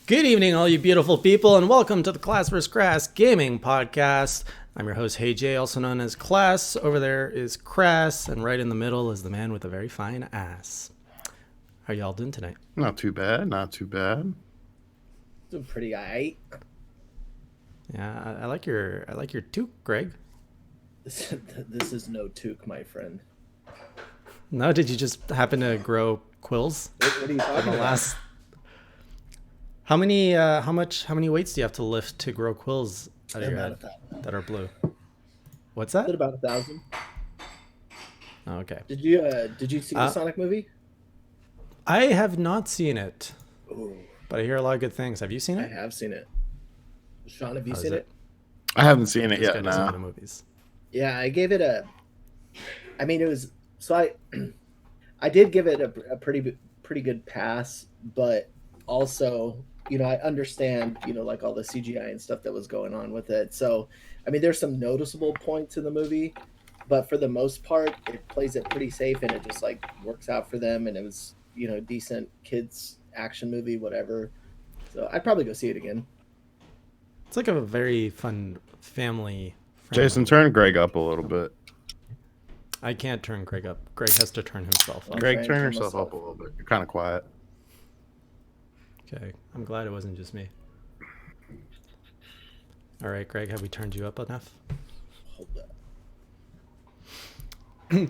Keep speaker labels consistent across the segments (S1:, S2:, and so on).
S1: Good evening, all you beautiful people, and welcome to the Class vs. Crass Gaming Podcast. I'm your host, Hey Jay, also known as Class. Over there is Crass, and right in the middle is the man with a very fine ass. How y'all doing tonight?
S2: Not too bad, not too bad.
S3: Doing pretty aight.
S1: Yeah, I like your toque, Greg.
S3: This is no toque, my friend.
S1: No, did you just happen to grow quills?
S3: What are you talking about?
S1: How many weights do you have to lift to grow quills out of your head that are blue? What's that?
S3: About 1,000.
S1: Oh, okay.
S3: Did you see the Sonic movie?
S1: I have not seen it,
S3: Ooh,
S1: but I hear a lot of good things. Have you seen
S3: I
S1: it?
S3: have seen it. Sean, have you
S1: How is
S3: seen it?
S2: I haven't seen it
S1: This guy
S2: yet.
S1: doesn't go
S2: Nah.
S1: to movies.
S3: Yeah, I gave it a. I mean, it was so I did give it a pretty good pass, but also, I understand, like all the CGI and stuff that was going on with it. So, I mean, there's some noticeable points in the movie, but for the most part, it plays it pretty safe and it just like works out for them. And it was, decent kids action movie, whatever. So I'd probably go see it again.
S1: It's like a very fun family.
S2: Jason, turn Greg up a little bit.
S1: I can't turn Greg up. Greg has to turn himself up.
S2: Greg,
S3: trying to
S2: turn
S3: turn
S2: yourself
S3: myself.
S2: up a little bit. You're kind of quiet.
S1: Okay, I'm glad it wasn't just me. All right, Greg, have we turned you up enough?
S3: Hold up.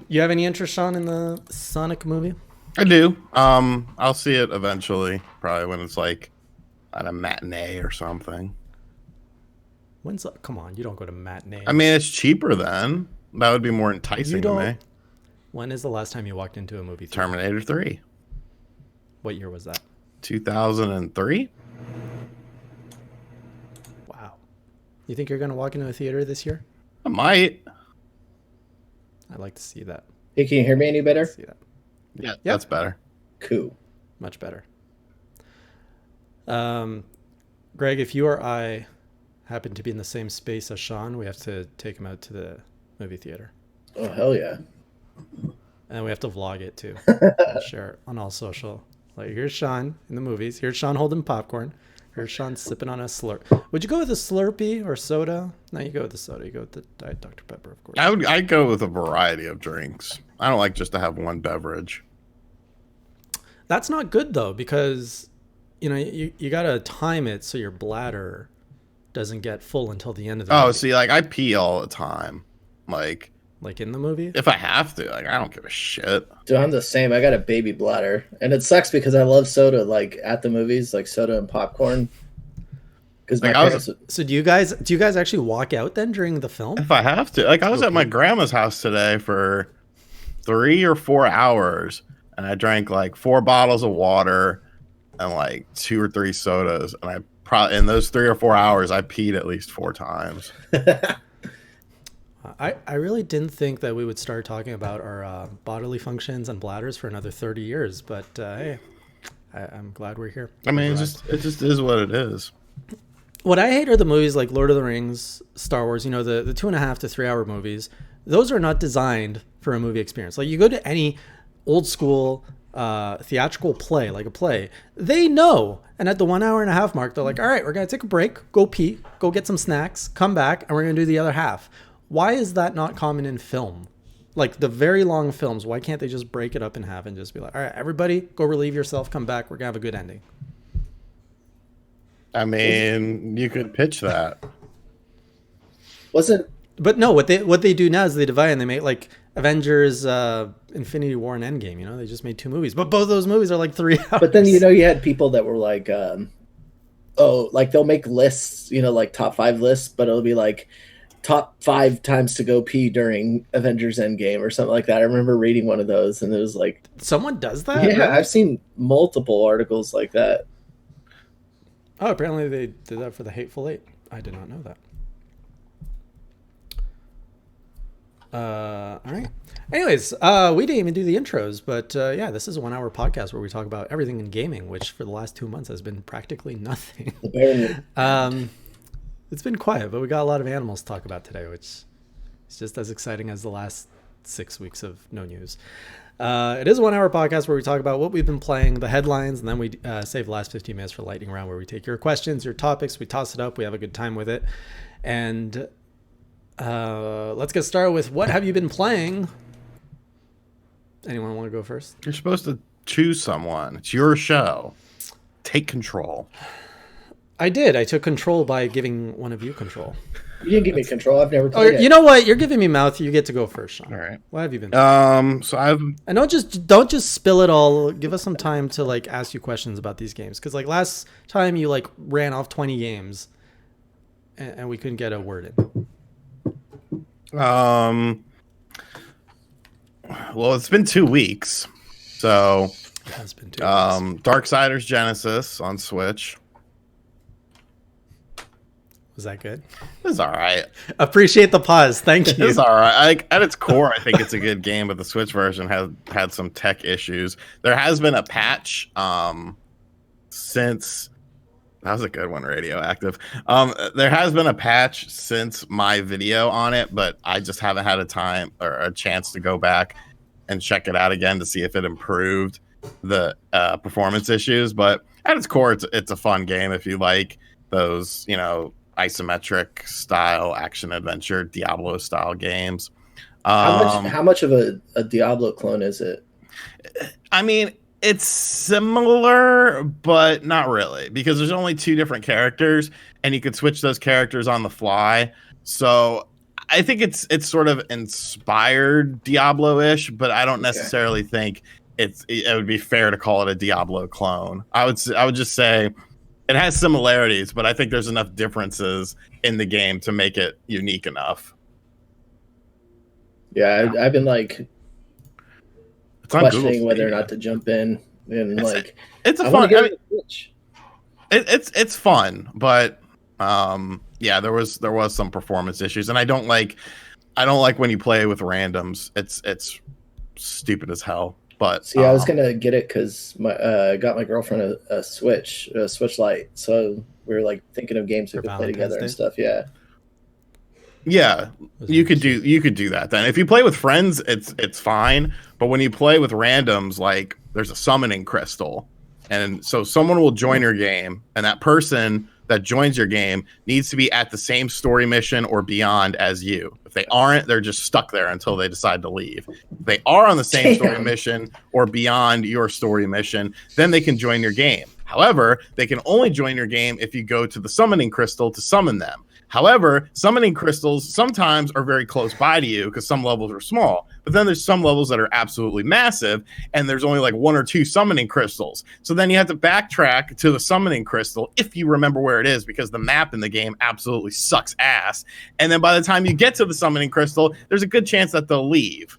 S1: You have any interest, Sean, in the Sonic movie?
S2: I do. I'll see it eventually, probably when it's like at a matinee or something.
S1: Come on, you don't go to matinees.
S2: I mean, it's cheaper then. That would be more enticing to me.
S1: When is the last time you walked into a movie theater?
S2: Terminator 3,
S1: What year was that?
S2: 2003.
S1: Wow. You think you're going to walk into a theater this year?
S2: I might.
S1: I'd like to see that.
S3: Hey, can you hear me any better?
S1: See that.
S2: Yeah,
S1: Yep.
S2: that's better.
S3: Cool.
S1: Much better. Greg, if you or I happen to be in the same space as Sean, we have to take him out to the movie theater.
S3: Oh, hell yeah.
S1: And we have to vlog it too. And share it on all social. Like, here's Sean in the movies. Here's Sean holding popcorn. Here's Sean sipping on a slurp. Would you go with a Slurpee or soda? No, you go with the soda. You go with the Diet Dr. Pepper, of course.
S2: I'd go with a variety of drinks. I don't like just to have one beverage.
S1: That's not good though, because you gotta time it so your bladder doesn't get full until the end of the movie.
S2: See, like I pee all the time. Like
S1: In the movie?
S2: if I have to, like I don't give a shit.
S3: Dude, I'm the same. I got a baby bladder, and it sucks because I love soda, like at the movies, like soda and popcorn. Because
S2: Like,
S1: So do you guys actually walk out then during the film?
S2: If I have to, like I was at my grandma's house today for 3 or 4 hours, and I drank like 4 bottles of water and like 2 or 3 sodas, and I probably in those 3 or 4 hours I peed at least 4 times.
S1: I really didn't think that we would start talking about our bodily functions and bladders for another 30 years, but hey, I'm glad we're here.
S2: I mean, it just is what it is.
S1: What I hate are the movies like Lord of the Rings, Star Wars, the 2.5 to 3 hour movies. Those are not designed for a movie experience. Like, you go to any old school theatrical play, like a play, they know. And at the 1 hour and a half mark, they're like, all right, we're going to take a break, go pee, go get some snacks, come back, and we're going to do the other half. Why is that not common in film? Like the very long films, why can't they just break it up in half and just be like, all right, everybody go relieve yourself, come back, we're going to have a good ending.
S2: I mean, you could pitch that.
S1: But no, what they do now is they divide and they make like Avengers, Infinity War, and Endgame. They just made 2 movies, but both of those movies are like 3 hours.
S3: But then you had people that were like, like they'll make lists, like top 5 lists, but it'll be like top 5 times to go pee during Avengers Endgame or something like that. I remember reading one of those, and it was like,
S1: someone does that.
S3: yeah,
S1: really?
S3: I've seen multiple articles like that.
S1: Oh, apparently they did that for the Hateful Eight. I did not know that. All right. Anyways, we didn't even do the intros, but yeah, this is a 1 hour podcast where we talk about everything in gaming, which for the last 2 months has been practically nothing. It's been quiet, but we got a lot of animals to talk about today, which is just as exciting as the last 6 weeks of no news. It is a 1 hour podcast where we talk about what we've been playing, the headlines, and then we save the last 15 minutes for lightning round, where we take your questions, your topics, we toss it up, we have a good time with it. And let's get started with what have you been playing? Anyone want to go first?
S2: You're supposed to choose someone. It's your show. Take control.
S1: I did. I took control by giving one of you control.
S3: You didn't give me control. I've never played it.
S1: You know what? You're giving me mouth. You get to go first, Sean.
S2: All right.
S1: What have you been?
S2: So I've.
S1: And don't just spill it all. Give us some time to like ask you questions about these games, because like last time you like ran off 20 games, and we couldn't get a word in.
S2: Well, it's been 2 weeks, so
S1: It has been 2 weeks.
S2: Darksiders Genesis on Switch.
S1: Was that good?
S2: It's all right.
S1: Appreciate the pause. Thank you.
S2: It's all right. At its core, I think it's a good game, but the Switch version has had some tech issues. There has been a patch since. That was a good one, Radioactive. There has been a patch since my video on it, but I just haven't had a time or a chance to go back and check it out again to see if it improved the performance issues. But at its core, it's a fun game if you like those, isometric style action adventure Diablo style games.
S3: How much of a Diablo clone is it?
S2: I mean, it's similar, but not really, because there's only 2 different characters, and you could switch those characters on the fly. So I think it's sort of inspired Diablo-ish, but I don't necessarily think it would be fair to call it a Diablo clone. I would just say it has similarities, but I think there's enough differences in the game to make it unique enough.
S3: Yeah, I've been like questioning whether or not to jump in, and
S2: it's a
S3: I
S2: fun.
S3: It's
S2: It's fun, but yeah, there was some performance issues, and I don't like when you play with randoms. It's stupid as hell. But
S3: see, I was gonna get it because I got my girlfriend a Switch Lite, so we were like thinking of games we could play together and stuff. Yeah,
S2: you could do that then. If you play with friends, it's fine. But when you play with randoms, like there's a summoning crystal, and so someone will join your game, and that person that joins your game needs to be at the same story mission or beyond as you. If they aren't, they're just stuck there until they decide to leave. If they are on the same story mission or beyond your story mission, then they can join your game. However, they can only join your game if you go to the summoning crystal to summon them. However, summoning crystals sometimes are very close by to you because some levels are small, but then there's some levels that are absolutely massive, and there's only like 1 or 2 summoning crystals. So then you have to backtrack to the summoning crystal if you remember where it is, because the map in the game absolutely sucks ass. And then by the time you get to the summoning crystal, there's a good chance that they'll leave.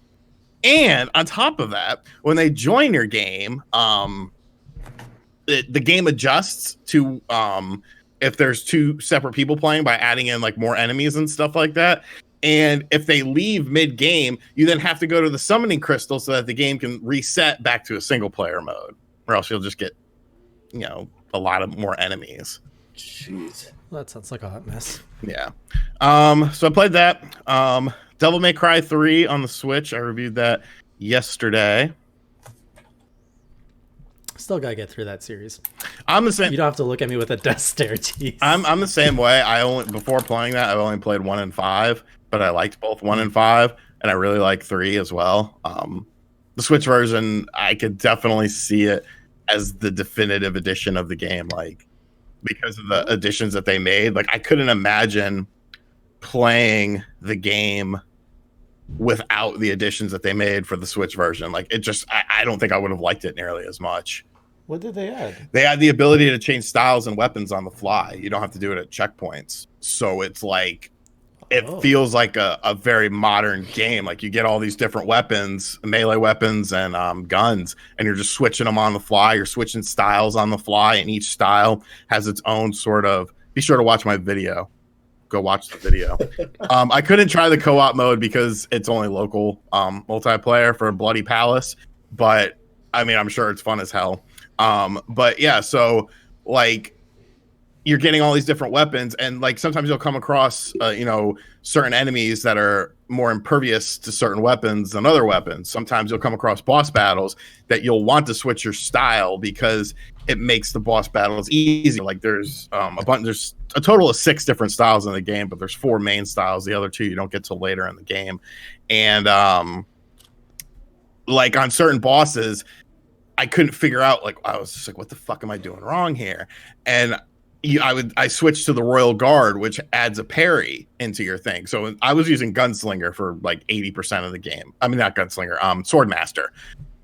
S2: And on top of that, when they join your game, the game adjusts to if there's 2 separate people playing by adding in like more enemies and stuff like that. And if they leave mid-game, you then have to go to the summoning crystal so that the game can reset back to a single player mode, or else you'll just get, a lot of more enemies.
S3: Jeez.
S1: Well, that sounds like a hot mess.
S2: Yeah. So I played that. Devil May Cry 3 on the Switch. I reviewed that yesterday.
S1: Still gotta get through that series.
S2: I'm the same.
S1: You don't have to look at me with a death stare, geez.
S2: I'm the same way. Before playing that, I only played 1 and 5, but I liked both 1 and 5, and I really like 3 as well. The Switch version, I could definitely see it as the definitive edition of the game, like because of the additions that they made. Like I couldn't imagine playing the game without the additions that they made for the Switch version. Like I don't think I would have liked it nearly as much.
S1: What did they add?
S2: They had the ability to change styles and weapons on the fly. You don't have to do it at checkpoints. So it's like, it feels like a very modern game. Like you get all these different weapons, melee weapons and guns, and you're just switching them on the fly. You're switching styles on the fly, and each style has its own sort of, be sure to watch my video. Go watch the video. I couldn't try the co-op mode because it's only local multiplayer for Bloody Palace, but I mean, I'm sure it's fun as hell. But yeah, so like you're getting all these different weapons, and like sometimes you'll come across certain enemies that are more impervious to certain weapons than other weapons. Sometimes you'll come across boss battles that you'll want to switch your style because it makes the boss battles easy. Like there's there's a total of 6 different styles in the game, but there's 4 main styles. The other 2 you don't get till later in the game. And like on certain bosses, I couldn't figure out, like I was just like, what the fuck am I doing wrong here? And I switched to the Royal Guard, which adds a parry into your thing. So I was using Gunslinger for like 80% of the game. I mean, not Gunslinger, Swordmaster.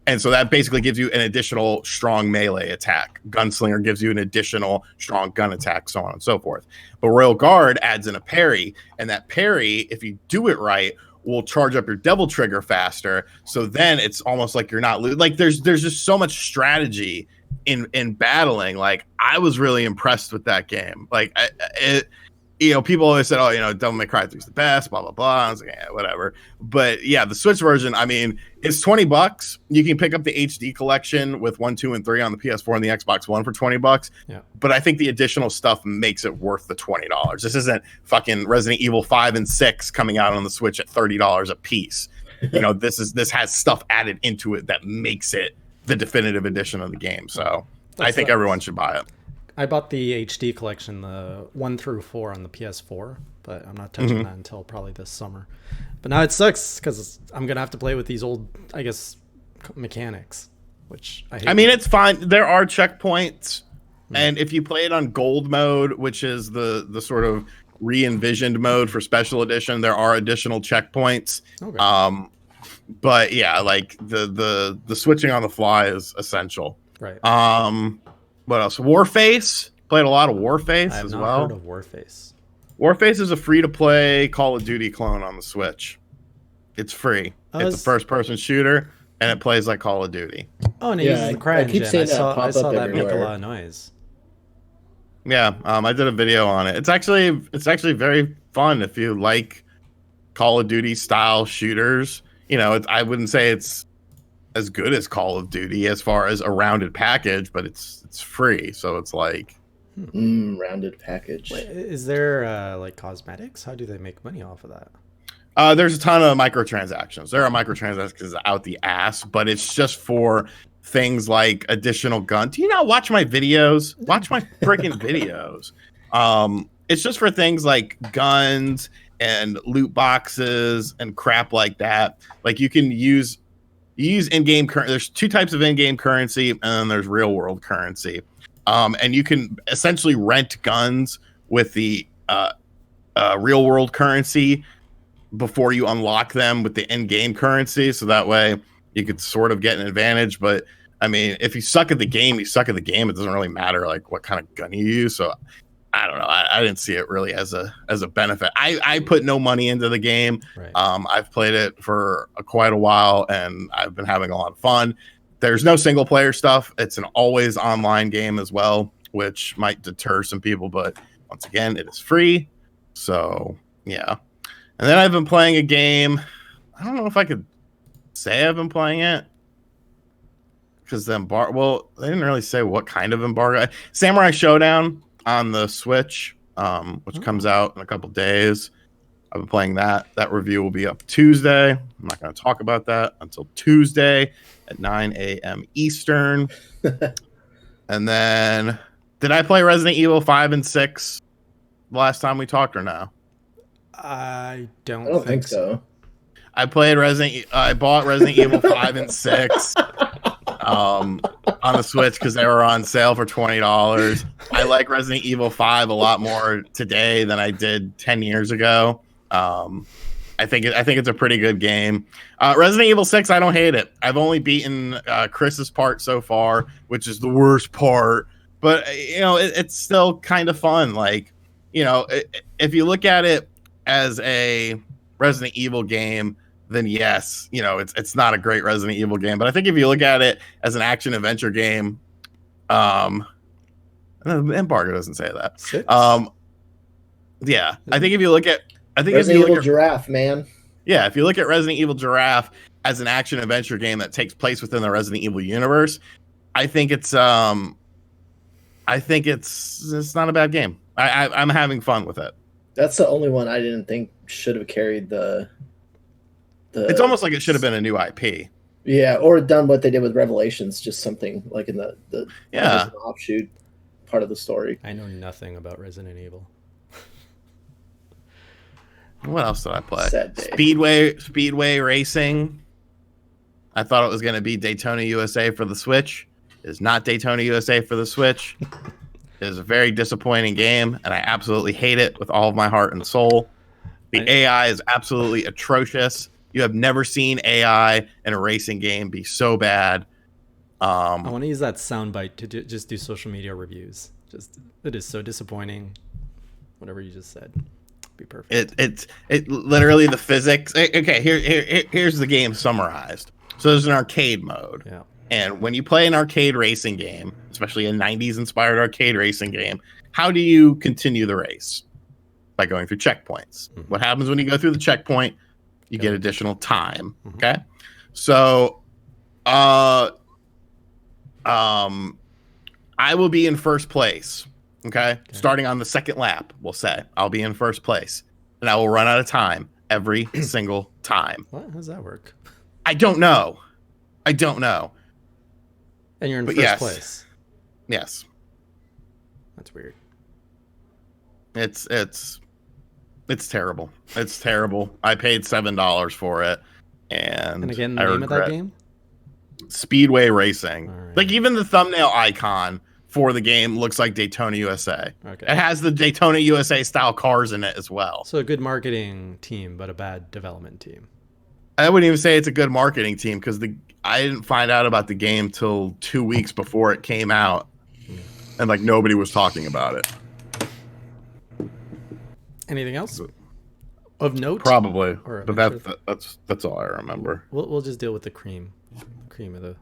S2: And so that basically gives you an additional strong melee attack. Gunslinger gives you an additional strong gun attack, so on and so forth. But Royal Guard adds in a parry, and that parry, if you do it right, will charge up your double trigger faster. So then it's almost like you're not like there's just so much strategy in battling. Like I was really impressed with that game. Like people always said, oh, Devil May Cry 3 is the best, blah blah blah. I was like, yeah, whatever. But yeah, the Switch version, I mean, it's $20. You can pick up the HD collection with 1, 2, and 3 on the PS4 and the Xbox One for $20. Yeah. But I think the additional stuff makes it worth the $20. This isn't fucking Resident Evil 5 and 6 coming out on the Switch at $30 a piece. This has stuff added into it that makes it the definitive edition of the game. So I think everyone should buy it.
S1: I bought the HD collection, the 1 through 4 on the PS4, but I'm not touching that until probably this summer. But now it sucks because I'm going to have to play with these old, I guess, mechanics, which I hate.
S2: I mean, it's fine. There are checkpoints. And if you play it on gold mode, which is the sort of re-envisioned mode for special edition, there are additional checkpoints. Okay. But yeah, like the switching on the fly is essential.
S1: Right.
S2: What else? Warface. Played a lot of Warface as well.
S1: I've not heard of Warface.
S2: Warface is a free-to-play Call of Duty clone on the Switch. It's free. It's a first-person shooter, and it plays like Call of Duty.
S1: Oh, and it uses the CryEngine. I saw that make a lot of noise.
S2: Yeah, I did a video on it. It's actually very fun if you like Call of Duty style shooters. I wouldn't say it's as good as Call of Duty as far as a rounded package, but it's free, so it's like
S3: rounded package.
S1: Wait, is there like cosmetics? How do they make money off of that?
S2: There's a ton of microtransactions. There are microtransactions out the ass, but it's just for things like additional guns. Do you not watch my videos? Watch my freaking videos. It's just for things like guns and loot boxes and crap like that. Like you use in-game currency. There's 2 types of in-game currency, and then there's real-world currency. And you can essentially rent guns with the real-world currency before you unlock them with the in-game currency. So that way you could sort of get an advantage. But I mean, if you suck at the game, you suck at the game. It doesn't really matter like what kind of gun you use. So I don't know. I didn't see it really as a benefit. I put no money into the game. Right. I've played it for quite a while, and I've been having a lot of fun. There's no single player stuff. It's an always online game as well, which might deter some people. But once again, it is free. So yeah. And then I've been playing a game. I don't know if I could say I've been playing it. Because the embargo, they didn't really say what kind of embargo. Samurai Showdown on the Switch, which comes out in a couple days. I've been playing that. That review will be up Tuesday. I'm not going to talk about that until Tuesday at 9 a.m. Eastern. And then, did I play Resident Evil 5 and 6 the last time we talked or no?
S1: I don't
S3: think so.
S2: I bought Resident Evil 5 and 6 on the Switch because they were on sale for $20. I like Resident Evil 5 a lot more today than I did 10 years ago. I think it's a pretty good game. Resident Evil 6, I don't hate it. I've only beaten Chris's part so far, which is the worst part. But it's still kind of fun. Like, if you look at it as a Resident Evil game, then yes, it's not a great Resident Evil game. But I think if you look at it as an action adventure game, embargo doesn't say that.
S1: 6?
S2: Yeah, I think if you look at
S3: Resident Evil Giraffe, man.
S2: Yeah, if you look at Resident Evil Giraffe as an action adventure game that takes place within the Resident Evil universe, I think it's I think it's not a bad game. I'm having fun with it.
S3: That's the only one I didn't think should have carried the.
S2: It's almost like it should have been a new IP.
S3: Yeah, or done what they did with Revelations, just something like in the
S2: Yeah,
S3: just an offshoot part of the story.
S1: I know nothing about Resident Evil.
S2: what else did I play?
S3: Sad day.
S2: Speedway Racing. I thought it was going to be Daytona USA for the Switch. It's not Daytona USA for the Switch. It is a very disappointing game, and I absolutely hate it with all of my heart and soul. The AI is absolutely atrocious. You have never seen AI in a racing game be so bad.
S1: I want to use that soundbite to just do social media reviews. It is so disappointing. Whatever you just said, be perfect.
S2: It literally the physics. Okay, here's the game summarized. So there's an arcade mode.
S1: Yeah.
S2: And when you play an arcade racing game, especially a 90s inspired arcade racing game, how do you continue the race? By going through checkpoints. Mm-hmm. What happens when you go through the checkpoint? You get additional time. Mm-hmm. Okay. So I will be in first place. Okay. Starting on the second lap, we'll say I'll be in first place. And I will run out of time every single time.
S1: What? How does that work?
S2: I don't know.
S1: And you're in first place.
S2: Yes.
S1: That's weird.
S2: It's terrible. It's terrible. I paid $7 for it, and
S1: again, the name of that game?
S2: Speedway Racing.
S1: Right.
S2: Like even the thumbnail icon for the game looks like Daytona USA.
S1: Okay.
S2: It has the Daytona USA style cars in it as well.
S1: So a good marketing team, but a bad development team.
S2: I wouldn't even say it's a good marketing team because I didn't find out about the game till 2 weeks before it came out, and like nobody was talking about it.
S1: Anything else of note?
S2: Probably,
S1: or
S2: but that's all I remember.
S1: We'll just deal with the cream of the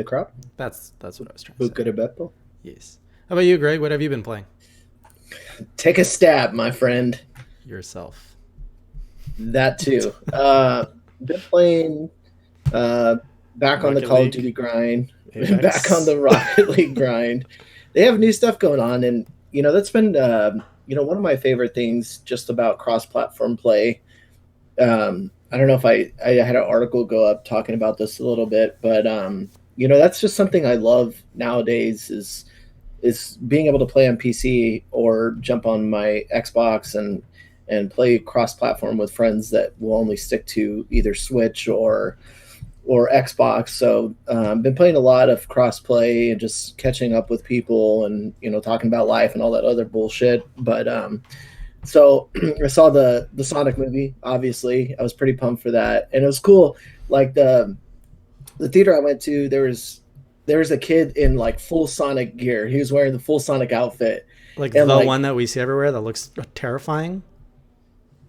S3: crop.
S1: That's what I was trying to say.
S3: Bucarabepo.
S1: Yes. How about you, Greg? What have you been playing?
S3: Take a stab, my friend.
S1: Yourself.
S3: That too. Been playing back on the Call of Duty grind, back on the Rocket League grind. They have new stuff going on, and that's been one of my favorite things just about cross-platform play. I don't know if I had an article go up talking about this a little bit, but that's just something I love nowadays is being able to play on PC or jump on my Xbox and play cross-platform with friends that will only stick to either Switch or Xbox. So been playing a lot of cross-play and just catching up with people and talking about life and all that other bullshit. But so I saw the Sonic movie. Obviously, I was pretty pumped for that, and it was cool. Like the theater I went to, there was a kid in like full Sonic gear. He was wearing the full Sonic outfit,
S1: like the one that we see everywhere that looks terrifying.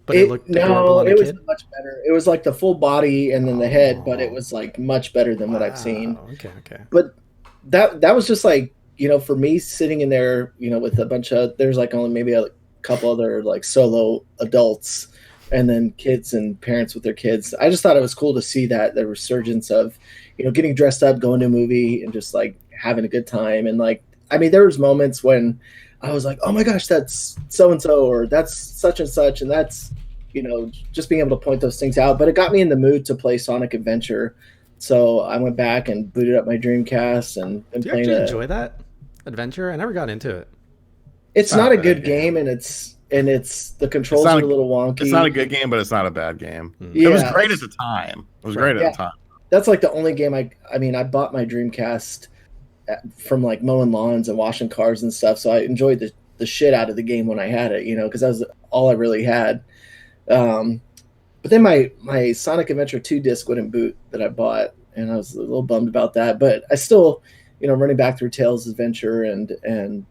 S1: But it looked adorable on a
S3: it was
S1: kid?
S3: much better. It was like the full body and then the head, but it was like much better than what I've seen.
S1: Okay.
S3: But that was just like, for me sitting in there, with a bunch of, there's like only maybe a couple other like solo adults and then kids and parents with their kids. I just thought it was cool to see that the resurgence of, getting dressed up, going to a movie and just like having a good time. And like, I mean, there was moments when I was like, oh my gosh, that's so-and-so, or that's such and such. And that's, just being able to point those things out. But it got me in the mood to play Sonic Adventure. So I went back and booted up my Dreamcast and
S1: Do you actually enjoy that Adventure? I never got into it.
S3: It's not a good game, and it's the controls are a little wonky.
S2: It's not a good game, but it's not a bad game.
S3: Yeah,
S2: it was great at the time. It was great at the time.
S3: That's like the only game I bought my Dreamcast from like mowing lawns and washing cars and stuff. So I enjoyed the shit out of the game when I had it, because that was all I really had. But then my Sonic Adventure 2 disc wouldn't boot that I bought, and I was a little bummed about that. But I still, running back through Tails Adventure and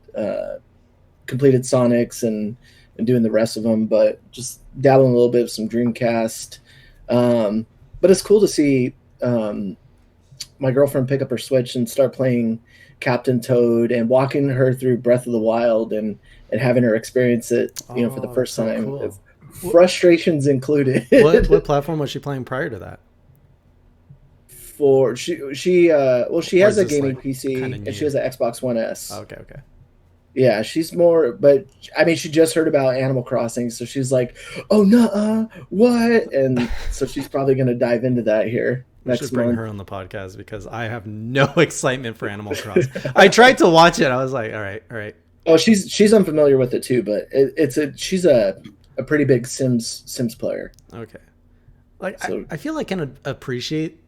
S3: completed Sonics and doing the rest of them, but just dabbling a little bit of some Dreamcast. But it's cool to see my girlfriend pick up her Switch and start playing Captain Toad and walking her through Breath of the Wild and having her experience it, for the first time.
S1: Cool.
S3: Frustrations included.
S1: What platform was she playing prior to that?
S3: for she well she
S1: Or
S3: has
S1: is
S3: a
S1: this,
S3: gaming
S1: like,
S3: PC
S1: kinda
S3: and
S1: new?
S3: she has an Xbox One S.
S1: Okay, okay.
S3: Yeah, she's more, but I mean, she just heard about Animal Crossing, so she's like, "Oh no, what?" And so she's probably going to dive into that here
S1: We
S3: next
S1: should bring
S3: month.
S1: her on the podcast because I have no excitement for Animal Crossing. I tried to watch it. I was like, all right, all right.
S3: Oh, she's unfamiliar with it too, but she's a pretty big Sims player.
S1: Okay. Like
S3: So
S1: I feel like I can appreciate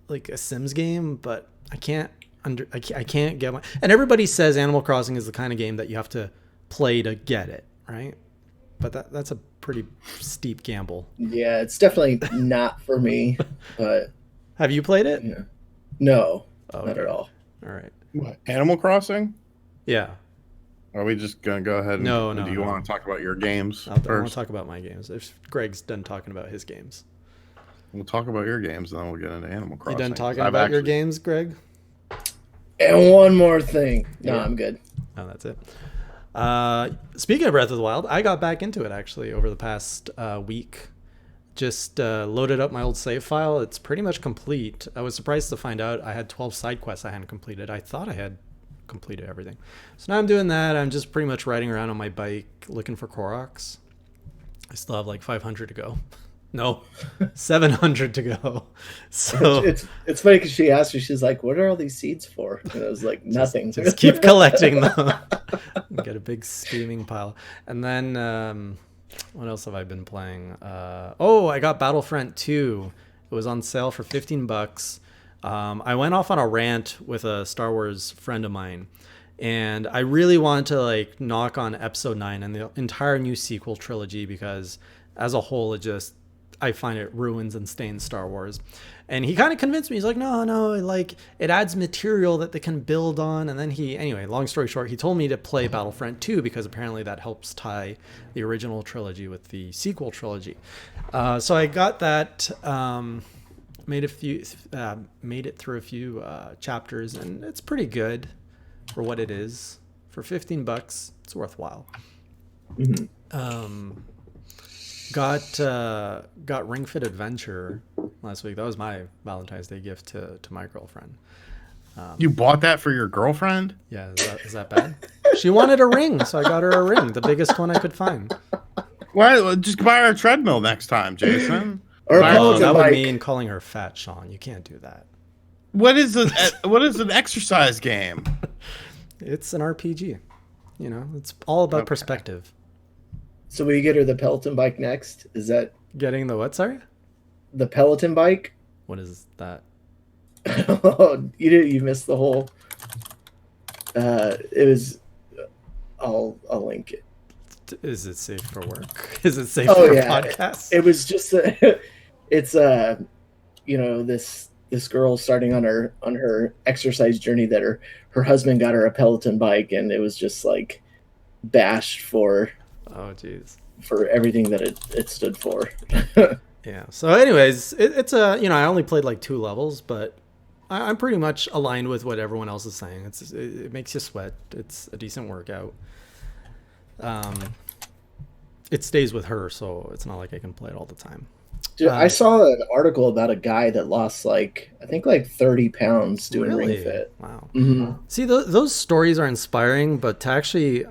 S1: like a Sims game, but I can't get my, and everybody says Animal Crossing is the kind of game that you have to play to get it, right? But that's a pretty steep gamble.
S3: yeah, it's definitely not for me. But
S1: Have you played it?
S3: yeah, no,
S1: Oh,
S3: not
S1: okay.
S3: at all.
S1: All right.
S2: What, Animal Crossing?
S1: Yeah.
S2: Are we just gonna go ahead and
S1: No,
S2: do you want to talk about your games
S1: I want to
S2: first?
S1: talk about my games. If Greg's done talking about his games.
S2: We'll talk about your games, and then we'll get into Animal
S1: You
S2: Crossing.
S1: done talking
S2: I've
S1: about your
S2: actually-
S1: games, Greg?
S3: And one more thing. No,
S1: Yeah.
S3: I'm good.
S1: Oh, that's it. Speaking of Breath of the Wild, I got back into it actually over the past week. Just loaded up my old save file. It's pretty much complete. I was surprised to find out I had 12 side quests I hadn't completed. I thought I had completed everything. So now I'm doing that. I'm just pretty much riding around on my bike looking for Koroks. I still have like 500 to go. No, 700 to go. So
S3: It's funny because she asked me, she's like, "What are all these seeds for?" And I was like, "Nothing."
S1: just keep collecting them. Get a big steaming pile. And then what else have I been playing? I got Battlefront 2. It was on sale for $15. I went off on a rant with a Star Wars friend of mine, and I really wanted to like knock on Episode 9 and the entire new sequel trilogy because as a whole I find it ruins and stains Star Wars. And he kind of convinced me. He's like, no, like it adds material that they can build on. And then anyway, long story short, he told me to play Battlefront 2 because apparently that helps tie the original trilogy with the sequel trilogy. So I got that, made it through a few chapters, and it's pretty good for what it is. For $15, it's worthwhile.
S3: Mhm.
S1: Got Ring Fit Adventure last week. That was my Valentine's Day gift to my girlfriend.
S2: You bought that for your girlfriend?
S1: Yeah, is that bad? She wanted a ring, so I got her a ring, the biggest one I could find.
S2: Well, just buy her a treadmill next time, Jason.
S3: Or a
S2: Buy-
S3: Peloton
S1: That would
S3: bike.
S1: mean calling her fat, Sean. You can't do that.
S2: What is an exercise game?
S1: It's an RPG. You know, it's all about
S2: Okay.
S1: perspective.
S3: So will you get her the Peloton bike next? Is that
S1: Getting the what? Sorry,
S3: the Peloton bike?
S1: what is that?
S3: You missed the whole. It was. I'll link it.
S1: Is it safe for work? Is it safe
S3: Oh
S1: for
S3: yeah,
S1: podcasts?
S3: it was just it's this girl starting on her exercise journey that her husband got her a Peloton bike, and it was just like bashed for
S1: Oh, jeez.
S3: everything that it stood for.
S1: Yeah. So, anyways, it's I only played like 2 levels, but I'm pretty much aligned with what everyone else is saying. It makes you sweat. It's a decent workout. It stays with her, so it's not like I can play it all the time.
S3: Dude, I saw an article about a guy that lost I think 30 pounds doing
S1: Really?
S3: Ring Fit.
S1: Wow.
S3: Mm-hmm.
S1: See, those stories are inspiring, but to actually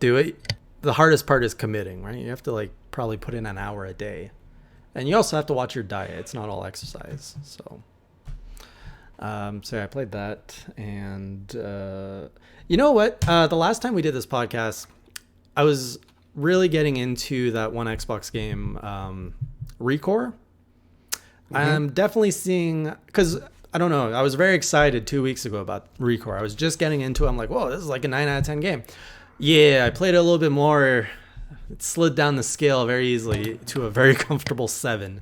S1: do it, the hardest part is committing, right? You have to probably put in an hour a day, and you also have to watch your diet. It's not all exercise. So yeah, I played that, and you know what? The last time we did this podcast, I was really getting into that one Xbox game, Recore. I'm definitely seeing, because I don't know, I was very excited 2 weeks ago about Recore. I was just getting into it. I'm like, whoa, this is like a 9 out of 10 game. Yeah, I played it a little bit more. It slid down the scale very easily to a very comfortable 7.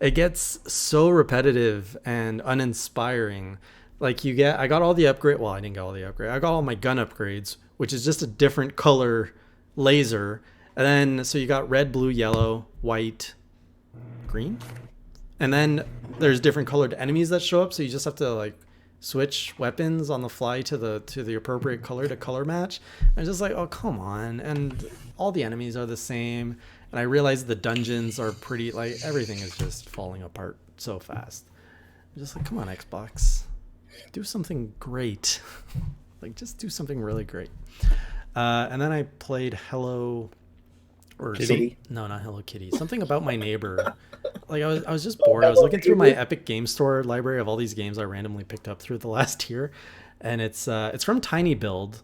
S1: It gets so repetitive and uninspiring. I got all the upgrade. Well, I didn't get all the upgrade. I got all my gun upgrades, which is just a different color laser. And then, so you got red, blue, yellow, white, green. And then there's different colored enemies that show up. So you just have to switch weapons on the fly to the appropriate color to color match. And just oh, come on. And all the enemies are the same. And I realized the dungeons are pretty, everything is just falling apart so fast. Just like, come on, Xbox, do something great. Like, just do something really great. And then I played Hello, or
S3: Kitty.
S1: no, not Hello Kitty. Something about my neighbor. Like, I was just bored. I was looking through my Epic Game Store library of all these games I randomly picked up through the last year, and it's from Tiny Build,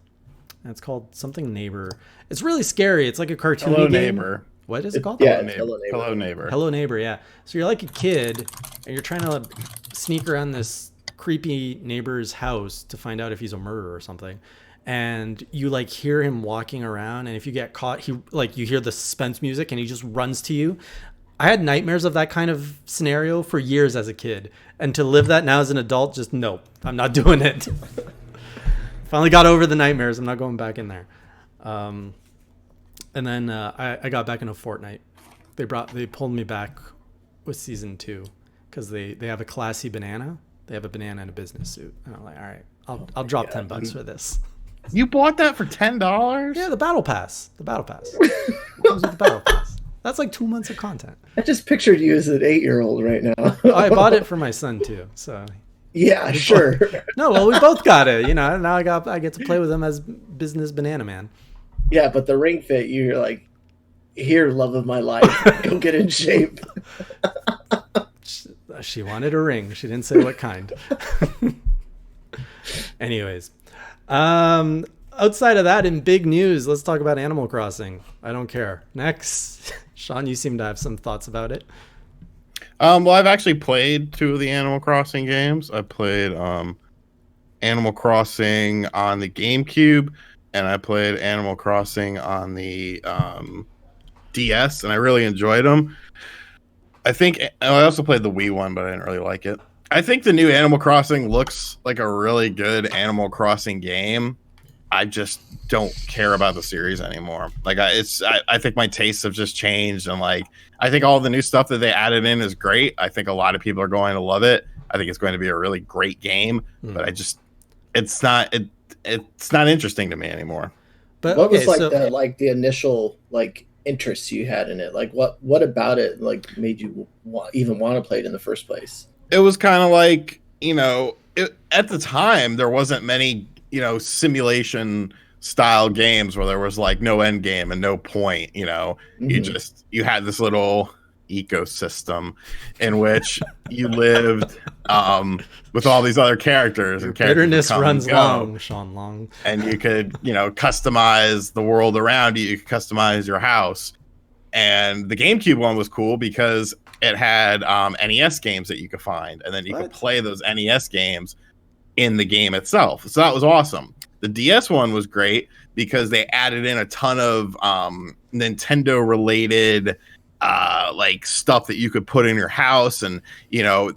S1: and it's called something Neighbor. It's really scary. It's like a cartoony
S2: Hello
S1: game.
S2: Neighbor.
S1: What is it called?
S3: Yeah,
S2: Hello
S3: Hello
S2: Neighbor. Hello Neighbor.
S1: Hello Neighbor, yeah. So you're like a kid, and you're trying to sneak around this creepy neighbor's house to find out if he's a murderer or something. And you like hear him walking around, and if you get caught, he like you hear the suspense music, and he just runs to you. I had nightmares of that kind of scenario for years as a kid, and to live that now as an adult, just nope, I'm not doing it. Finally got over the nightmares. I'm not going back in there. And then I got back into Fortnite. They pulled me back with season 2 because they have a classy banana. They have a banana in a business suit, and I'm like, all right, I'll drop $10 for this.
S2: You bought that for $10?
S1: Yeah, the battle pass. The battle pass. It comes with the battle pass. That's like 2 months of content.
S3: I just pictured you as an 8-year-old right now.
S1: I bought it for my son too. So
S3: yeah, sure.
S1: no, well, we both got it. You know, now I get to play with him as business banana man.
S3: Yeah, but the ring fit, you're like, here, love of my life, go get in shape.
S1: She wanted a ring. She didn't say what kind. Anyways, outside of that, in big news, let's talk about Animal Crossing. I don't care. Next, Sean, you seem to have some thoughts about it.
S2: Well, I've actually played 2 of the Animal Crossing games. I played Animal Crossing on the GameCube, and I played Animal Crossing on the DS, and I really enjoyed them. I also played the Wii one, but I didn't really like it. I think the new Animal Crossing looks like a really good Animal Crossing game. I just don't care about the series anymore. Like I think my tastes have just changed, and like I think all the new stuff that they added in is great. I think a lot of people are going to love it. I think it's going to be a really great game, but it's not interesting to me anymore.
S1: But
S3: What was
S1: okay,
S3: the initial interests you had in it? Like what about it made you even want to play it in the first place?
S2: It was kind of like, at the time there wasn't many, simulation style games where there was like no end game and no point. You had this little ecosystem in which you lived with all these other characters, and
S1: bitterness runs long, Sean Long.
S2: And you could customize the world around you. You could customize your house. And the GameCube one was cool because it had NES games that you could find, and then you could play those NES games in the game itself. So that was awesome. The DS one was great because they added in a ton of Nintendo related stuff that you could put in your house, and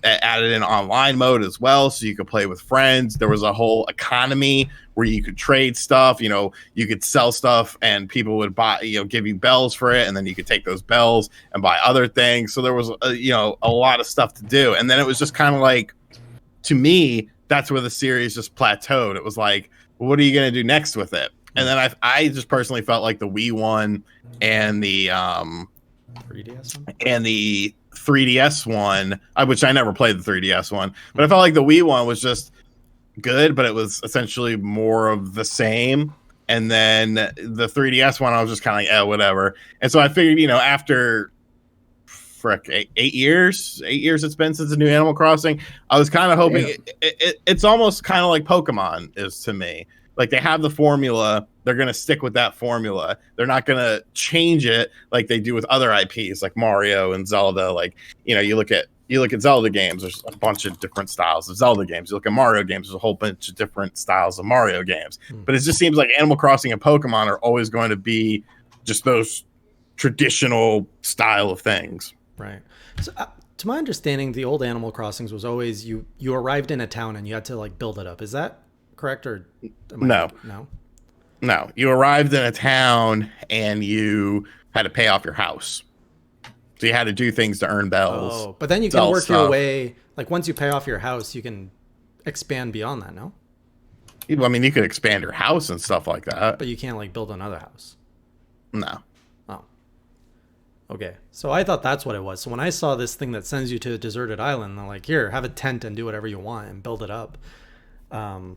S2: added in online mode as well, so you could play with friends. There was a whole economy where you could trade stuff. You could sell stuff, and people would buy, give you bells for it, and then you could take those bells and buy other things. So there was a lot of stuff to do, and then it was just kind of like, to me, that's where the series just plateaued. It was like, well, what are you going to do next with it? And then I just personally felt like the Wii one and the
S1: 3DS one?
S2: And the 3DS one, which I never played the 3DS one, but I felt like the Wii one was just good, but it was essentially more of the same. And then the 3DS one, I was just kind of like, whatever. And so I figured, after 8 years it's been since the new Animal Crossing, I was kind of hoping it's almost kind of like Pokemon is to me. Like, they have the formula, they're going to stick with that formula. They're not going to change it like they do with other IPs like Mario and Zelda. Like, you look at Zelda games, there's a bunch of different styles of Zelda games. You look at Mario games, there's a whole bunch of different styles of Mario games. But it just seems like Animal Crossing and Pokemon are always going to be just those traditional style of things.
S1: Right. So, to my understanding, the old Animal Crossings was always you arrived in a town and you had to build it up. Is that correct, or
S2: no? You arrived in a town and you had to pay off your house, so you had to do things to earn bells.
S1: Oh, but then you can work your way, once you pay off your house, you can expand beyond that. No,
S2: I mean, you could expand your house and stuff like that,
S1: but you can't build another house.
S2: No.
S1: Oh, Okay, so I thought that's what it was. So when I saw this thing that sends you to a deserted island, they're like, here, have a tent and do whatever you want and build it up. Um,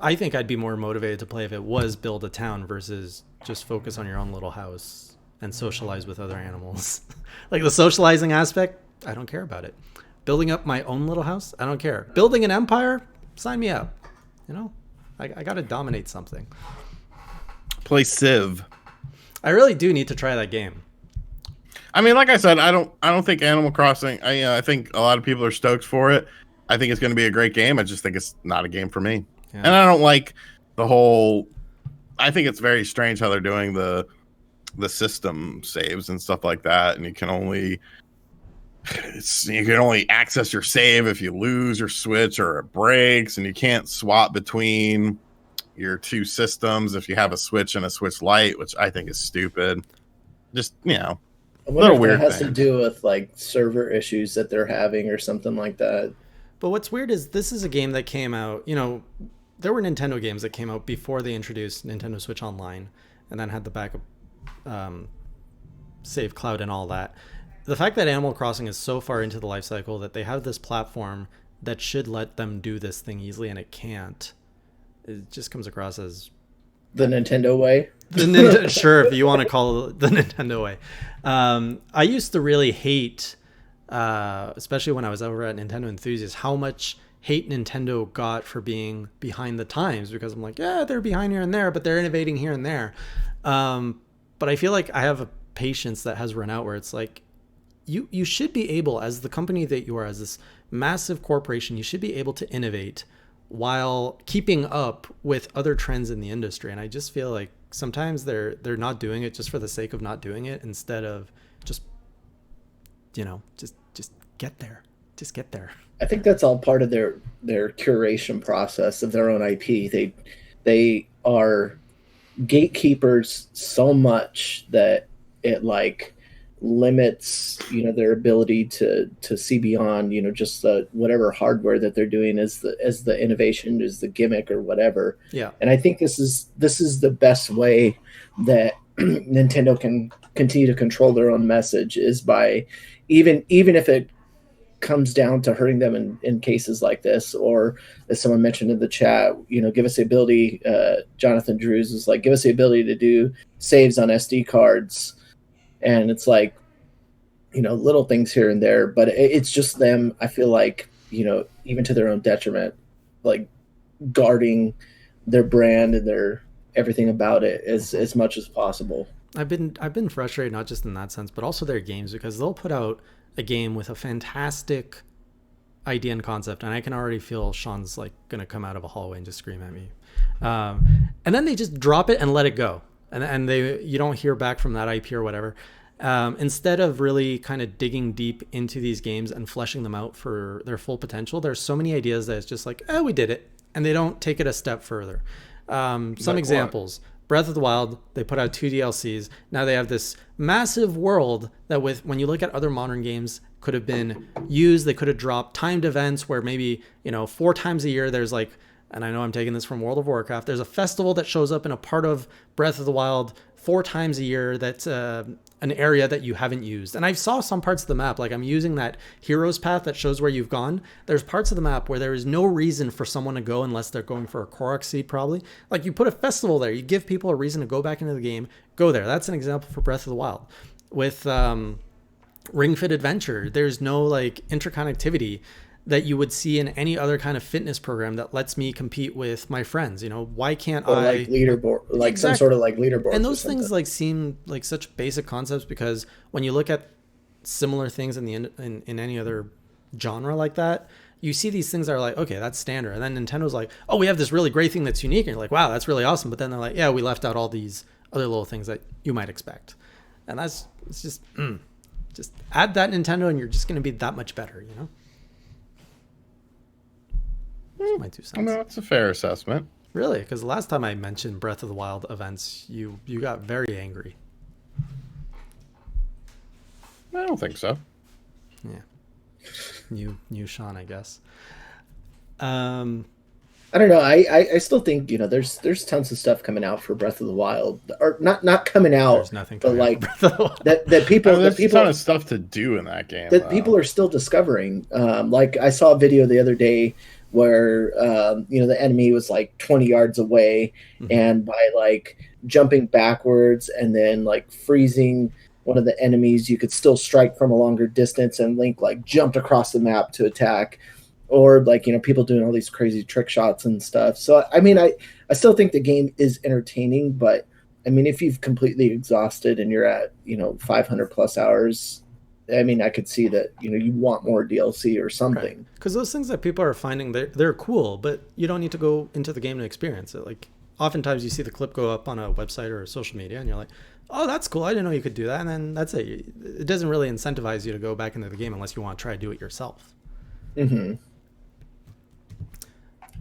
S1: I think I'd be more motivated to play if it was build a town versus just focus on your own little house and socialize with other animals. Like the socializing aspect, I don't care about it. Building up my own little house, I don't care. Building an empire, sign me up. You know, I got to dominate something.
S2: Play Civ.
S1: I really do need to try that game.
S2: I mean, like I said, I don't think Animal Crossing. I think a lot of people are stoked for it. I think it's going to be a great game. I just think it's not a game for me, and I don't like the whole. I think it's very strange how they're doing the system saves and stuff like that, and you can only access your save if you lose your Switch or it breaks, and you can't swap between your two systems if you have a Switch and a Switch Lite, which I think is stupid. Just,
S3: I wonder if that has to do with like server issues that they're having or something like that.
S1: But what's weird is this is a game that came out, there were Nintendo games that came out before they introduced Nintendo Switch Online and then had the backup save cloud and all that. The fact that Animal Crossing is so far into the life cycle that they have this platform that should let them do this thing easily and it can't, it just comes across as
S3: the Nintendo way.
S1: Sure, if you want to call it the Nintendo way. I used to really hate, especially when I was over at Nintendo Enthusiast, how much hate Nintendo got for being behind the times, because I'm like, yeah, they're behind here and there, but they're innovating here and there. But I feel like I have a patience that has run out where it's like, you should be able, as the company that you are, as this massive corporation, you should be able to innovate while keeping up with other trends in the industry. And I just feel like sometimes they're not doing it just for the sake of not doing it, instead of just get there. Just get there.
S3: I think that's all part of their curation process of their own IP. They are gatekeepers so much that it like limits their ability to see beyond just the whatever hardware that they're doing as the innovation, is the gimmick or whatever.
S1: Yeah.
S3: And I think this is the best way that Nintendo can continue to control their own message, is by even if it comes down to hurting them in cases like this, or as someone mentioned in the chat, give us the ability, Jonathan Drews is like, give us the ability to do saves on SD cards. And it's like, little things here and there, but it's just them, I feel like, even to their own detriment, like guarding their brand and their everything about it as much as possible.
S1: I've been frustrated, not just in that sense, but also their games, because they'll put out a game with a fantastic idea and concept, and I can already feel Sean's like gonna come out of a hallway and just scream at me, and then they just drop it and let it go, and you don't hear back from that IP or whatever. Instead of really kind of digging deep into these games and fleshing them out for their full potential, there's so many ideas that it's just like, oh, we did it, and they don't take it a step further. Some examples. Breath of the Wild, they put out 2 DLCs. Now they have this massive world that, when you look at other modern games, could have been used. They could have dropped timed events where maybe 4 times a year there's like, and I know I'm taking this from World of Warcraft, there's a festival that shows up in a part of Breath of the Wild 4 times a year that's an area that you haven't used. And I saw some parts of the map, like I'm using that heroes path that shows where you've gone. There's parts of the map where there is no reason for someone to go unless they're going for a Korok seed, probably. Like you put a festival there, you give people a reason to go back into the game, go there. That's an example for Breath of the Wild. With Ring Fit Adventure, there's no like interconnectivity that you would see in any other kind of fitness program that lets me compete with my friends. Why can't I
S3: like leaderboard, like exactly. Some sort of like leaderboard?
S1: And those things like seem like such basic concepts, because when you look at similar things in any other genre like that, you see these things that are like, okay, that's standard. And then Nintendo's like, oh, we have this really great thing that's unique. And you're like, wow, that's really awesome. But then they're like, yeah, we left out all these other little things that you might expect. And it's just add that Nintendo and you're just going to be that much better, That's my 2 cents.
S2: No, that's a fair assessment.
S1: Really? Because the last time I mentioned Breath of the Wild events, you got very angry.
S2: I don't think so.
S1: Yeah. New Sean, I guess.
S3: I don't know. I still think, there's tons of stuff coming out for Breath of the Wild, or not coming out,
S1: There's nothing
S3: but
S1: coming out for
S3: like
S1: Breath of the Wild.
S3: that
S2: I mean,
S3: people that
S2: there's a ton
S3: people
S2: of stuff to do in that game,
S3: that people
S2: though.
S3: are still discovering. Like I saw a video the other day where the enemy was like 20 yards away,
S1: Mhm.
S3: and by like jumping backwards and then like freezing one of the enemies, you could still strike from a longer distance, and Link like jumped across the map to attack. Or like people doing all these crazy trick shots and stuff. So I mean, I still think the game is entertaining, but I mean, if you've completely exhausted and you're at 500 plus hours, I mean, I could see that you want more DLC or
S1: Right.
S3: something.
S1: Because those things that people are finding, they're cool, but you don't need to go into the game to experience it. Like, oftentimes you see the clip go up on a website or social media, and you're like, oh, that's cool. I didn't know you could do that. And then that's it. It doesn't really incentivize you to go back into the game unless you want to try to do it yourself.
S3: Hmm.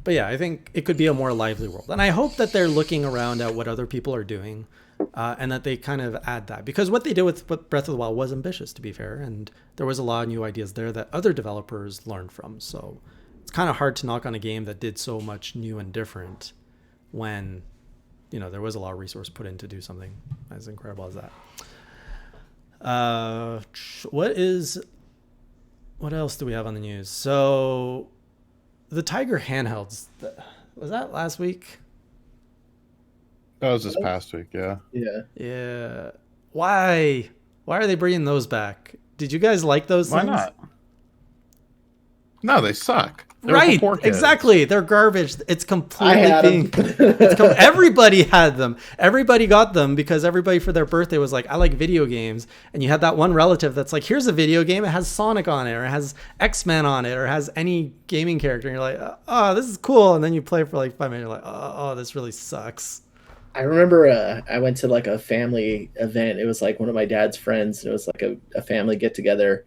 S1: But yeah, I think it could be a more lively world. And I hope that they're looking around at what other people are doing, and that they kind of add that. Because what they did with Breath of the Wild was ambitious, to be fair. And there was a lot of new ideas there that other developers learned from. So it's kind of hard to knock on a game that did so much new and different when, there was a lot of resource put in to do something as incredible as that. What else do we have on the news? So the Tiger handhelds, was that last week?
S2: That was this past week, yeah.
S3: Yeah.
S1: Yeah. Why are they bringing those back? Did you guys like those
S2: Why
S1: things?
S2: not? No, they suck. They're for
S1: Right,
S2: poor kids.
S1: exactly. They're garbage. It's
S3: I
S1: completely
S3: had
S1: being.
S3: them.
S1: Everybody had them. Everybody got them because everybody for their birthday was like, "I like video games." And you had that one relative that's like, "Here's a video game. It has Sonic on it, or it has X-Men on it, or it has any gaming character." And you're like, "Oh, this is cool." And then you play for like 5 minutes. You're like, "Oh, this really sucks."
S3: I remember I went to like a family event. It was like one of my dad's friends. It was like a family get together,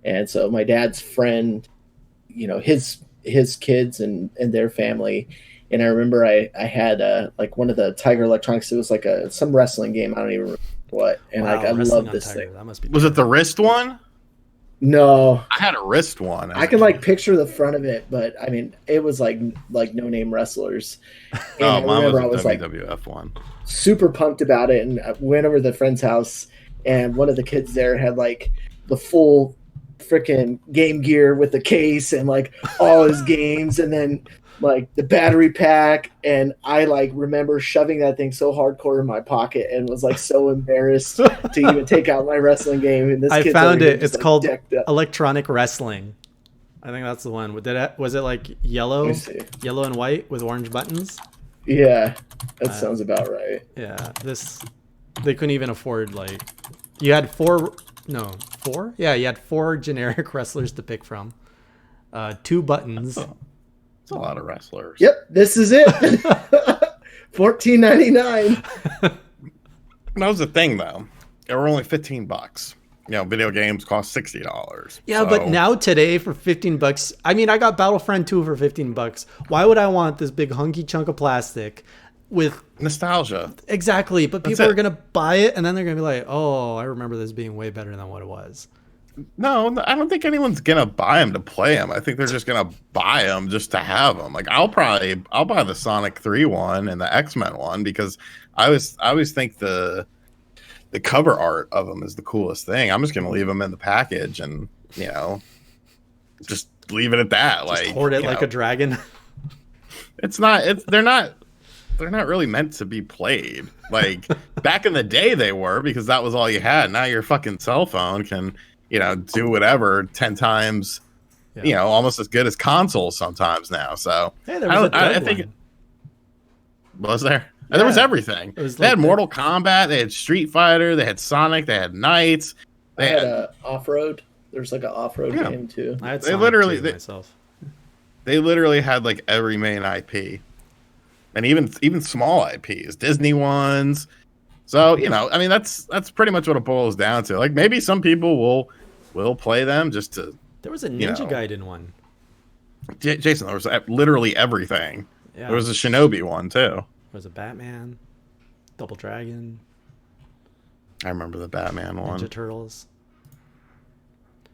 S3: and so my dad's friend, his kids and their family. And I remember I had like one of the Tiger Electronics. It was like some wrestling game. I don't even remember what. And
S1: Wow,
S3: like I
S1: wrestling
S3: love
S1: on
S3: this
S1: Tiger,
S3: thing.
S1: that must be.
S2: Was it the wrist one?
S3: No,
S2: I had a wrist one.
S3: I can like picture the front of it, but I mean, it was like no name wrestlers. And
S2: Oh,
S3: I
S2: mine
S3: remember I
S2: was
S3: was
S2: a
S3: like
S2: WWF one.
S3: super pumped about it, and I went over to the friend's house, and one of the kids there had like the full freaking Game Gear with the case and like all his games, and then like the battery pack. And I like remember shoving that thing so hardcore in my pocket and was like so embarrassed to even take out my wrestling game. And this
S1: I
S3: kid's
S1: found
S3: over here
S1: it.
S3: just,
S1: It's
S3: like,
S1: called
S3: decked up.
S1: Electronic Wrestling. I think that's the one. Was it like
S3: Let
S1: yellow,
S3: me see.
S1: yellow and white with orange buttons?
S3: Yeah, that sounds about right.
S1: Yeah, they couldn't even afford like. You had four. Yeah, you had four generic wrestlers to pick from. 2 buttons.
S2: It's a lot of wrestlers.
S3: Yep, this is it. $14.99.
S2: That was the thing, though. They were only $15. Video games cost $60.
S1: Yeah, but now today for $15, I mean, I got Battlefront 2 for $15. Why would I want this big hunky chunk of plastic with
S2: nostalgia.
S1: exactly? But
S2: That's
S1: people are
S2: it.
S1: gonna buy it and then they're gonna be like, "Oh, I remember this being way better than what it was."
S2: No, I don't think anyone's gonna buy them to play them. I think they're just gonna buy them just to have them. Like I'll buy the Sonic 3 one and the X-Men one because I always think the cover art of them is the coolest thing. I'm just gonna leave them in the package and just leave it at that.
S1: Just
S2: Like
S1: hoard it
S2: you
S1: like
S2: know,
S1: a dragon.
S2: they're not really meant to be played. Like back in the day they were because that was all you had. Now your fucking cell phone can do whatever 10 times almost as good as consoles sometimes now. So
S1: Hey, there was
S2: I think
S1: one.
S2: was there. And there was
S1: Yeah.
S2: everything.
S1: It was
S2: They had
S1: like
S2: Mortal Kombat, they had Street Fighter, they had Sonic, they had Knights.
S3: I
S2: They
S3: had
S2: had,
S3: a off-road. There's like an off-road
S2: Yeah.
S3: game too.
S1: I had
S2: they
S1: Sonic
S2: literally-
S1: 2
S2: they-
S1: myself.
S2: they literally had like every main IP. And even small IPs, Disney ones. So, I mean that's pretty much what it boils down to. Like maybe some people will play them just to
S1: There was a Ninja
S2: know.
S1: Gaiden one.
S2: Jason, there was literally everything.
S1: Yeah.
S2: There was a Shinobi one too.
S1: There was a Batman, Double Dragon,
S2: I remember the Batman one.
S1: Ninja Turtles.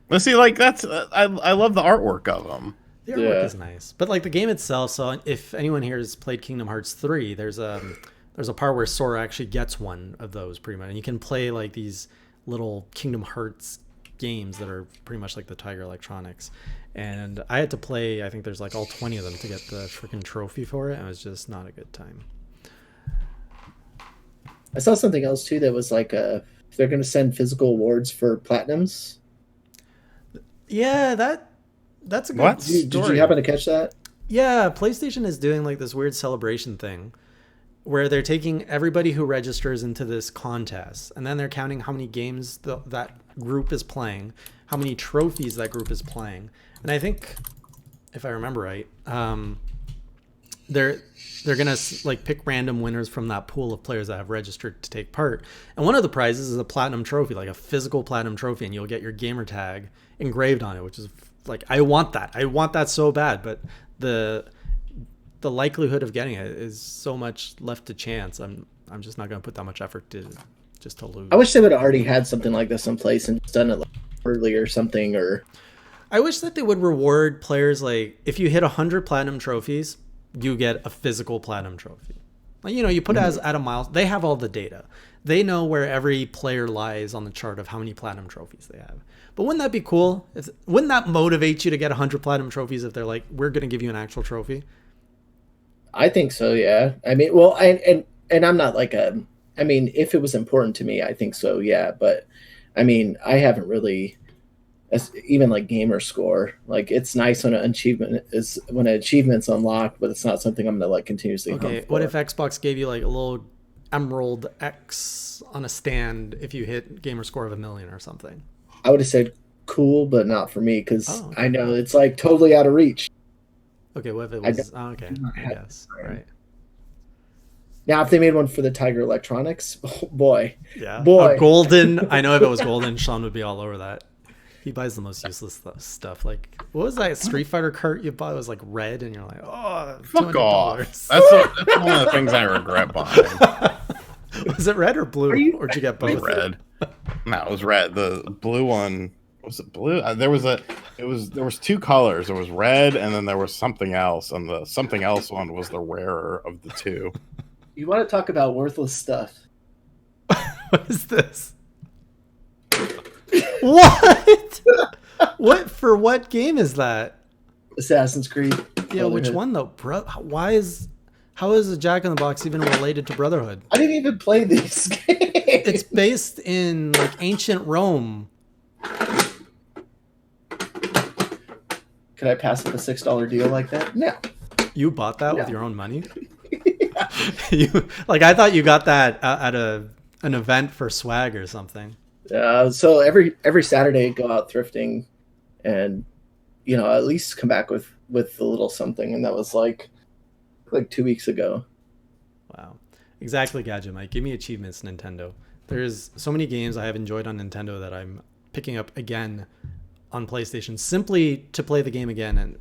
S2: Let's see, like that's I love the artwork of them.
S1: The artwork is nice, but like the game itself. So if anyone here has played Kingdom Hearts 3, there's a part where Sora actually gets one of those pretty much, and you can play like these little Kingdom Hearts games that are pretty much like the Tiger Electronics. And I had to play, I think there's like all 20 of them to get the freaking trophy for it, and it was just not a good time.
S3: I saw something else too that was like they're going to send physical awards for platinums.
S1: Yeah, that's a good
S2: What?
S1: story.
S3: Did you happen to catch that?
S1: Yeah, PlayStation is doing like this weird celebration thing where they're taking everybody who registers into this contest, and then they're counting how many games that group is playing, how many trophies that group is playing. And I think, if I remember right, they're gonna like pick random winners from that pool of players that have registered to take part. And one of the prizes is a platinum trophy, like a physical platinum trophy, and you'll get your gamer tag engraved on it, which is like, I want that so bad, but the likelihood of getting it is so much left to chance. I'm just not gonna put that much effort to lose.
S3: I wish they would have already had something like this in place and just done it like early or something. Or
S1: I wish that they would reward players, like if you hit 100 platinum trophies, you get a physical platinum trophy. Like, you know, you put it as at a mile. They have all the data. They know where every player lies on the chart of how many platinum trophies they have. But wouldn't that be cool? Wouldn't that motivate you to get 100 platinum trophies if they're like, we're going to give you an actual trophy?
S3: I think so, yeah. I mean, well, and I'm not like I mean, if it was important to me, I think so, yeah. But I mean, I haven't really, even like gamer score. Like, it's nice when an achievement's unlocked, but it's not something I'm gonna like continuously.
S1: Okay, what if Xbox gave you like a little Emerald X on a stand if you hit gamer score of 1 million or something?
S3: I would have said cool, but not for me because
S1: okay.
S3: I know it's like totally out of reach.
S1: Okay, what if it was? Okay, I guess. Right.
S3: Now, if they made one for the Tiger Electronics, oh boy.
S1: Yeah.
S3: Boy.
S1: A golden. I know if it was golden, Sean would be all over that. He buys the most useless stuff. Like, what was that Street Fighter cart you bought? It was like red, and you're like, oh,
S2: fuck off. That's one of the things I regret buying.
S1: Was it red or blue? Or did you get both?
S2: Red. No, it was red. The blue one. Was it blue? There was two colors. There was red, and then there was something else, and the something else one was the rarer of the two.
S3: You want to talk about worthless stuff?
S1: What is this? What? What for? What game is that?
S3: Assassin's Creed.
S1: Yeah, which one though, bro? How is a Jack in the Box even related to Brotherhood?
S3: I didn't even play this game.
S1: It's based in like ancient Rome.
S3: Could I pass up a $6 deal like that? No.
S1: You bought that with your own money? I thought you got that at an event for swag or something.
S3: So every Saturday, go out thrifting, and at least come back with a little something, and that was like 2 weeks ago.
S1: Wow, exactly, Gadget Mike. Give me achievements, Nintendo. There's so many games I have enjoyed on Nintendo that I'm picking up again on PlayStation simply to play the game again,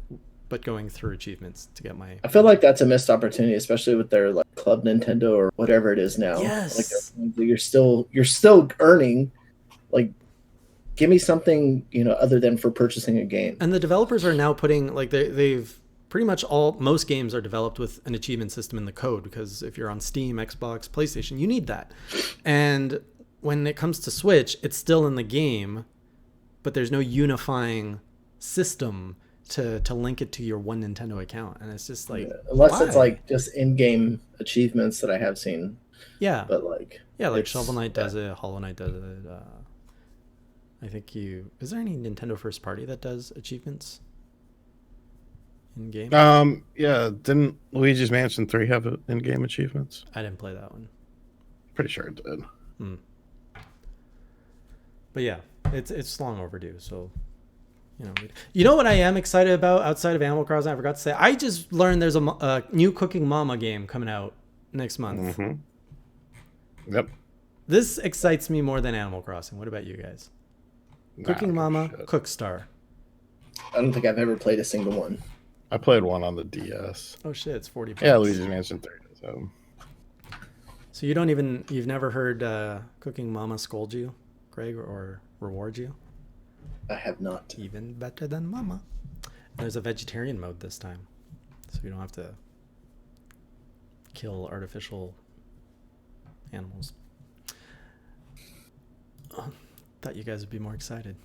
S1: but going through achievements to get my.
S3: I feel like that's a missed opportunity, especially with their like Club Nintendo or whatever it is now.
S1: Yes,
S3: like you're still earning. Like, give me something other than for purchasing a game.
S1: And the developers are now putting they've pretty much most games are developed with an achievement system in the code, because if you're on Steam, Xbox, PlayStation, you need that. And when it comes to Switch, it's still in the game, but there's no unifying system to link it to your one Nintendo account. And it's just like,
S3: unless it's like just in-game achievements that I have seen.
S1: Yeah.
S3: But like
S1: Shovel Knight does it, Hollow Knight does it. I think is there any Nintendo first party that does achievements in game?
S2: Yeah, didn't Luigi's Mansion 3 have in-game achievements?
S1: I didn't play that one.
S2: Pretty sure it did.
S1: But yeah, it's long overdue. So, you know what I am excited about outside of Animal Crossing? I forgot to say. I just learned there's a new Cooking Mama game coming out next month.
S2: Mm-hmm. Yep.
S1: This excites me more than Animal Crossing. What about you guys? Cooking Mama, Cookstar.
S3: I don't think I've ever played a single one.
S2: I played one on the DS.
S1: Oh shit, it's $40.
S2: Yeah, Luigi's Mansion 3.
S1: So you've never heard Cooking Mama scold you, Greg, or reward you?
S3: I have not.
S1: Even better than Mama. There's a vegetarian mode this time, so you don't have to kill artificial animals. Oh, thought you guys would be more excited.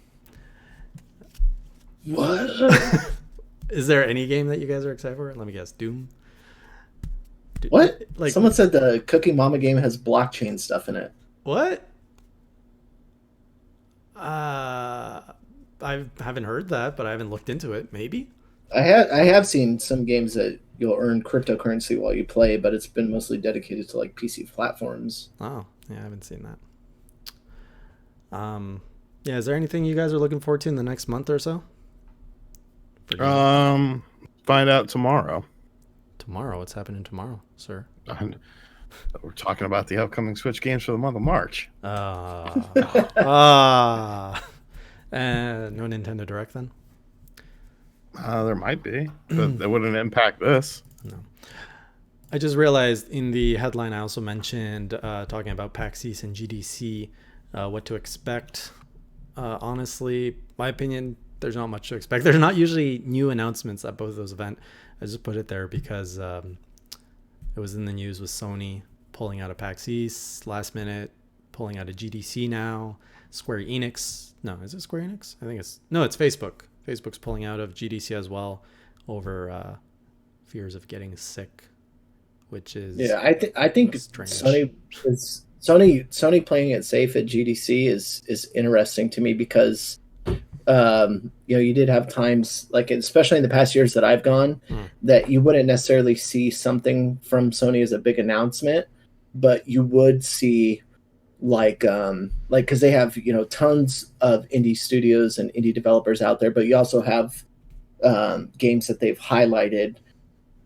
S3: What?
S1: Is there any game that you guys are excited for? Let me guess. Doom?
S3: What?
S1: Like,
S3: someone said the Cooking Mama game has blockchain stuff in it.
S1: what? I haven't heard that, but I haven't looked into it. Maybe?
S3: I have seen some games that you'll earn cryptocurrency while you play, but it's been mostly dedicated to like PC platforms.
S1: Oh, yeah, I haven't seen that. Yeah, is there anything you guys are looking forward to in the next month or so?
S2: Find out tomorrow.
S1: Tomorrow? What's happening tomorrow, sir?
S2: We're talking about the upcoming Switch games for the month of March.
S1: No Nintendo Direct then?
S2: There might be, but that wouldn't impact this.
S1: No. I just realized in the headline I also mentioned talking about PAX East and GDC, what to expect. Honestly, my opinion, there's not much to expect. There's not usually new announcements at both of those events. I just put it there because it was in the news with Sony pulling out of PAX East last minute, pulling out of GDC now. Square Enix. No, is it Square Enix? I think it's Facebook. Facebook's pulling out of GDC as well over fears of getting sick, which is
S3: I think
S1: strange.
S3: Sony playing it safe at GDC is interesting to me because you did have times like especially in the past years that I've gone that you wouldn't necessarily see something from Sony as a big announcement, but you would see like because they have tons of indie studios and indie developers out there, but you also have games that they've highlighted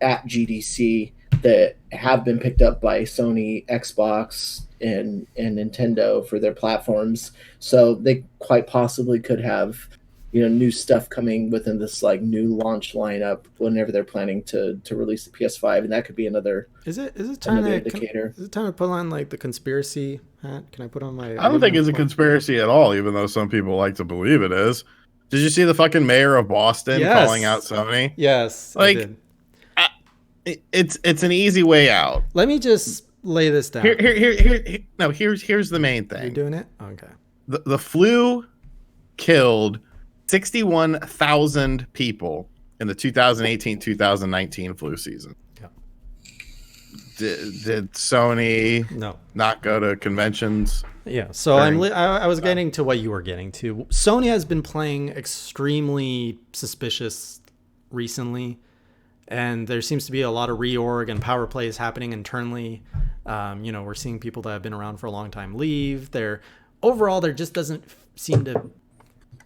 S3: at GDC that have been picked up by Sony, Xbox, and Nintendo for their platforms. So they quite possibly could have new stuff coming within this like new launch lineup whenever they're planning to release the PS5, and that could be another
S1: time
S3: indicator.
S1: Is it time to put on like the conspiracy hat? Can I put on my?
S2: I don't think it's a conspiracy at all, even though some people like to believe it is. Did you see the fucking mayor of Boston calling out Sony?
S1: Yes,
S2: like
S1: I did.
S2: It's an easy way out.
S1: Let me just lay this down.
S2: Here's the main thing.
S1: You're doing it? Okay.
S2: The flu killed 61,000 people in the 2018-2019 flu season.
S1: Yeah.
S2: Did Sony not go to conventions?
S1: Yeah. So I was getting to what you were getting to. Sony has been playing extremely suspicious recently, and there seems to be a lot of reorg and power plays happening internally. We're seeing people that have been around for a long time leave. Overall, there just doesn't seem to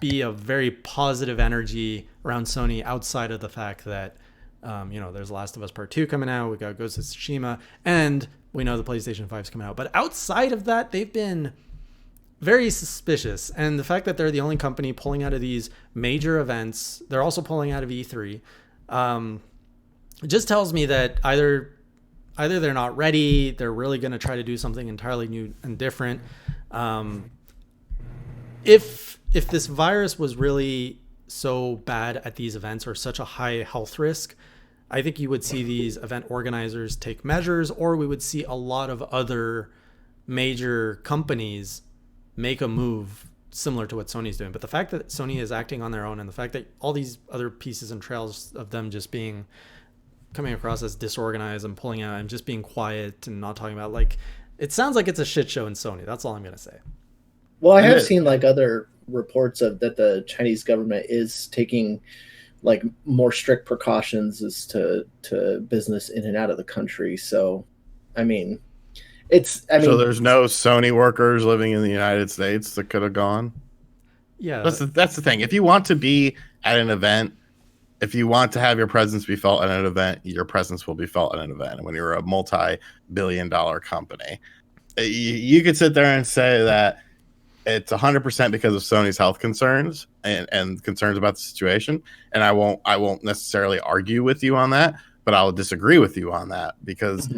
S1: be a very positive energy around Sony outside of the fact that, there's Last of Us Part 2 coming out. We got Ghost of Tsushima, and we know the PlayStation 5 is coming out. But outside of that, they've been very suspicious. And the fact that they're the only company pulling out of these major events, they're also pulling out of E3, it just tells me that either they're not ready, they're really going to try to do something entirely new and different. If this virus was really so bad at these events or such a high health risk, I think you would see these event organizers take measures, or we would see a lot of other major companies make a move similar to what Sony's doing. But the fact that Sony is acting on their own, and the fact that all these other pieces and trails of them just coming across as disorganized and pulling out and just being quiet and not talking about, it sounds like it's a shit show in Sony. That's all I'm going to say.
S3: Well, I have seen other reports of that the Chinese government is taking more strict precautions as to business in and out of the country. So, so
S2: there's no Sony workers living in the United States that could have gone.
S1: Yeah,
S2: that's the thing. If you want to be at an event, if you want to have your presence be felt at an event, your presence will be felt at an event. And when you're a multi-billion-dollar company, you could sit there and say that it's 100% because of Sony's health concerns and concerns about the situation. And I won't necessarily argue with you on that, but I'll disagree with you on that because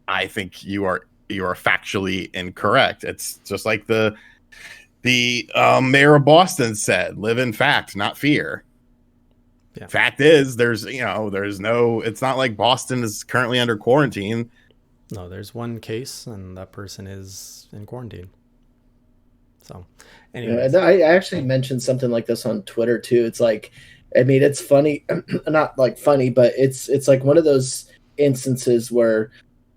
S2: I think you are factually incorrect. It's just like the mayor of Boston said, live in fact, not fear.
S1: Yeah.
S2: Fact is, there's no. It's not like Boston is currently under quarantine.
S1: No, there's one case, and that person is in quarantine. So, anyways,
S3: And I actually mentioned something like this on Twitter too. It's like, I mean, it's funny, not like funny, but it's like one of those instances where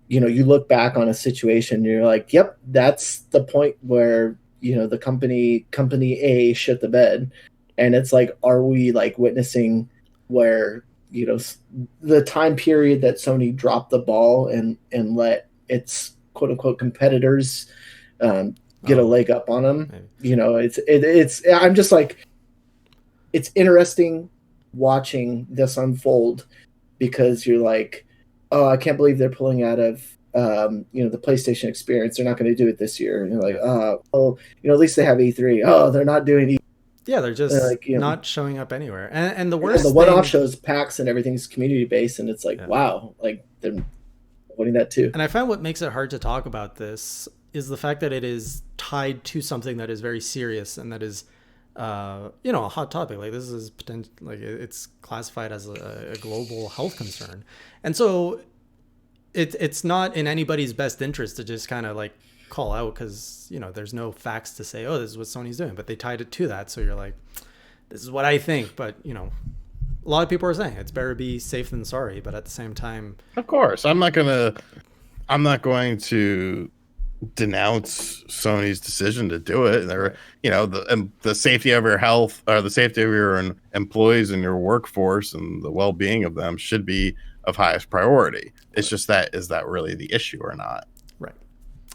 S3: you look back on a situation and you're like, yep, that's the point where the company A shit the bed, and it's like, are we like witnessing where the time period that Sony dropped the ball and let its quote unquote competitors get a leg up on them.
S1: maybe.
S3: It's I'm just like, it's interesting watching this unfold, because you're like, oh, I can't believe they're pulling out of the PlayStation experience. They're not going to do it this year. And you're like, oh, at least they have E3. Oh, they're not doing E3.
S1: Yeah, they're just
S3: like,
S1: not showing up anywhere. And the
S3: And
S1: worst
S3: the one-off
S1: thing,
S3: shows, PAX and everything's community based, and it's like,
S1: Yeah.
S3: wow, like they're avoiding that too.
S1: and I find what makes it hard to talk about this is the fact that it is tied to something that is very serious and that is, a hot topic. Like this is potential, like it's classified as a global health concern, and so it's not in anybody's best interest to just kind of like call out, because there's no facts to say, oh, this is what Sony's doing, but they tied it to that, so you're like, this is what I think. But a lot of people are saying it's better to be safe than sorry, but at the same time,
S2: Of course, I'm not going to denounce Sony's decision to do it. They're, the safety of your health, or the safety of your employees and your workforce and the well-being of them should be of highest priority. It's just that, is that really the issue or not?
S1: right.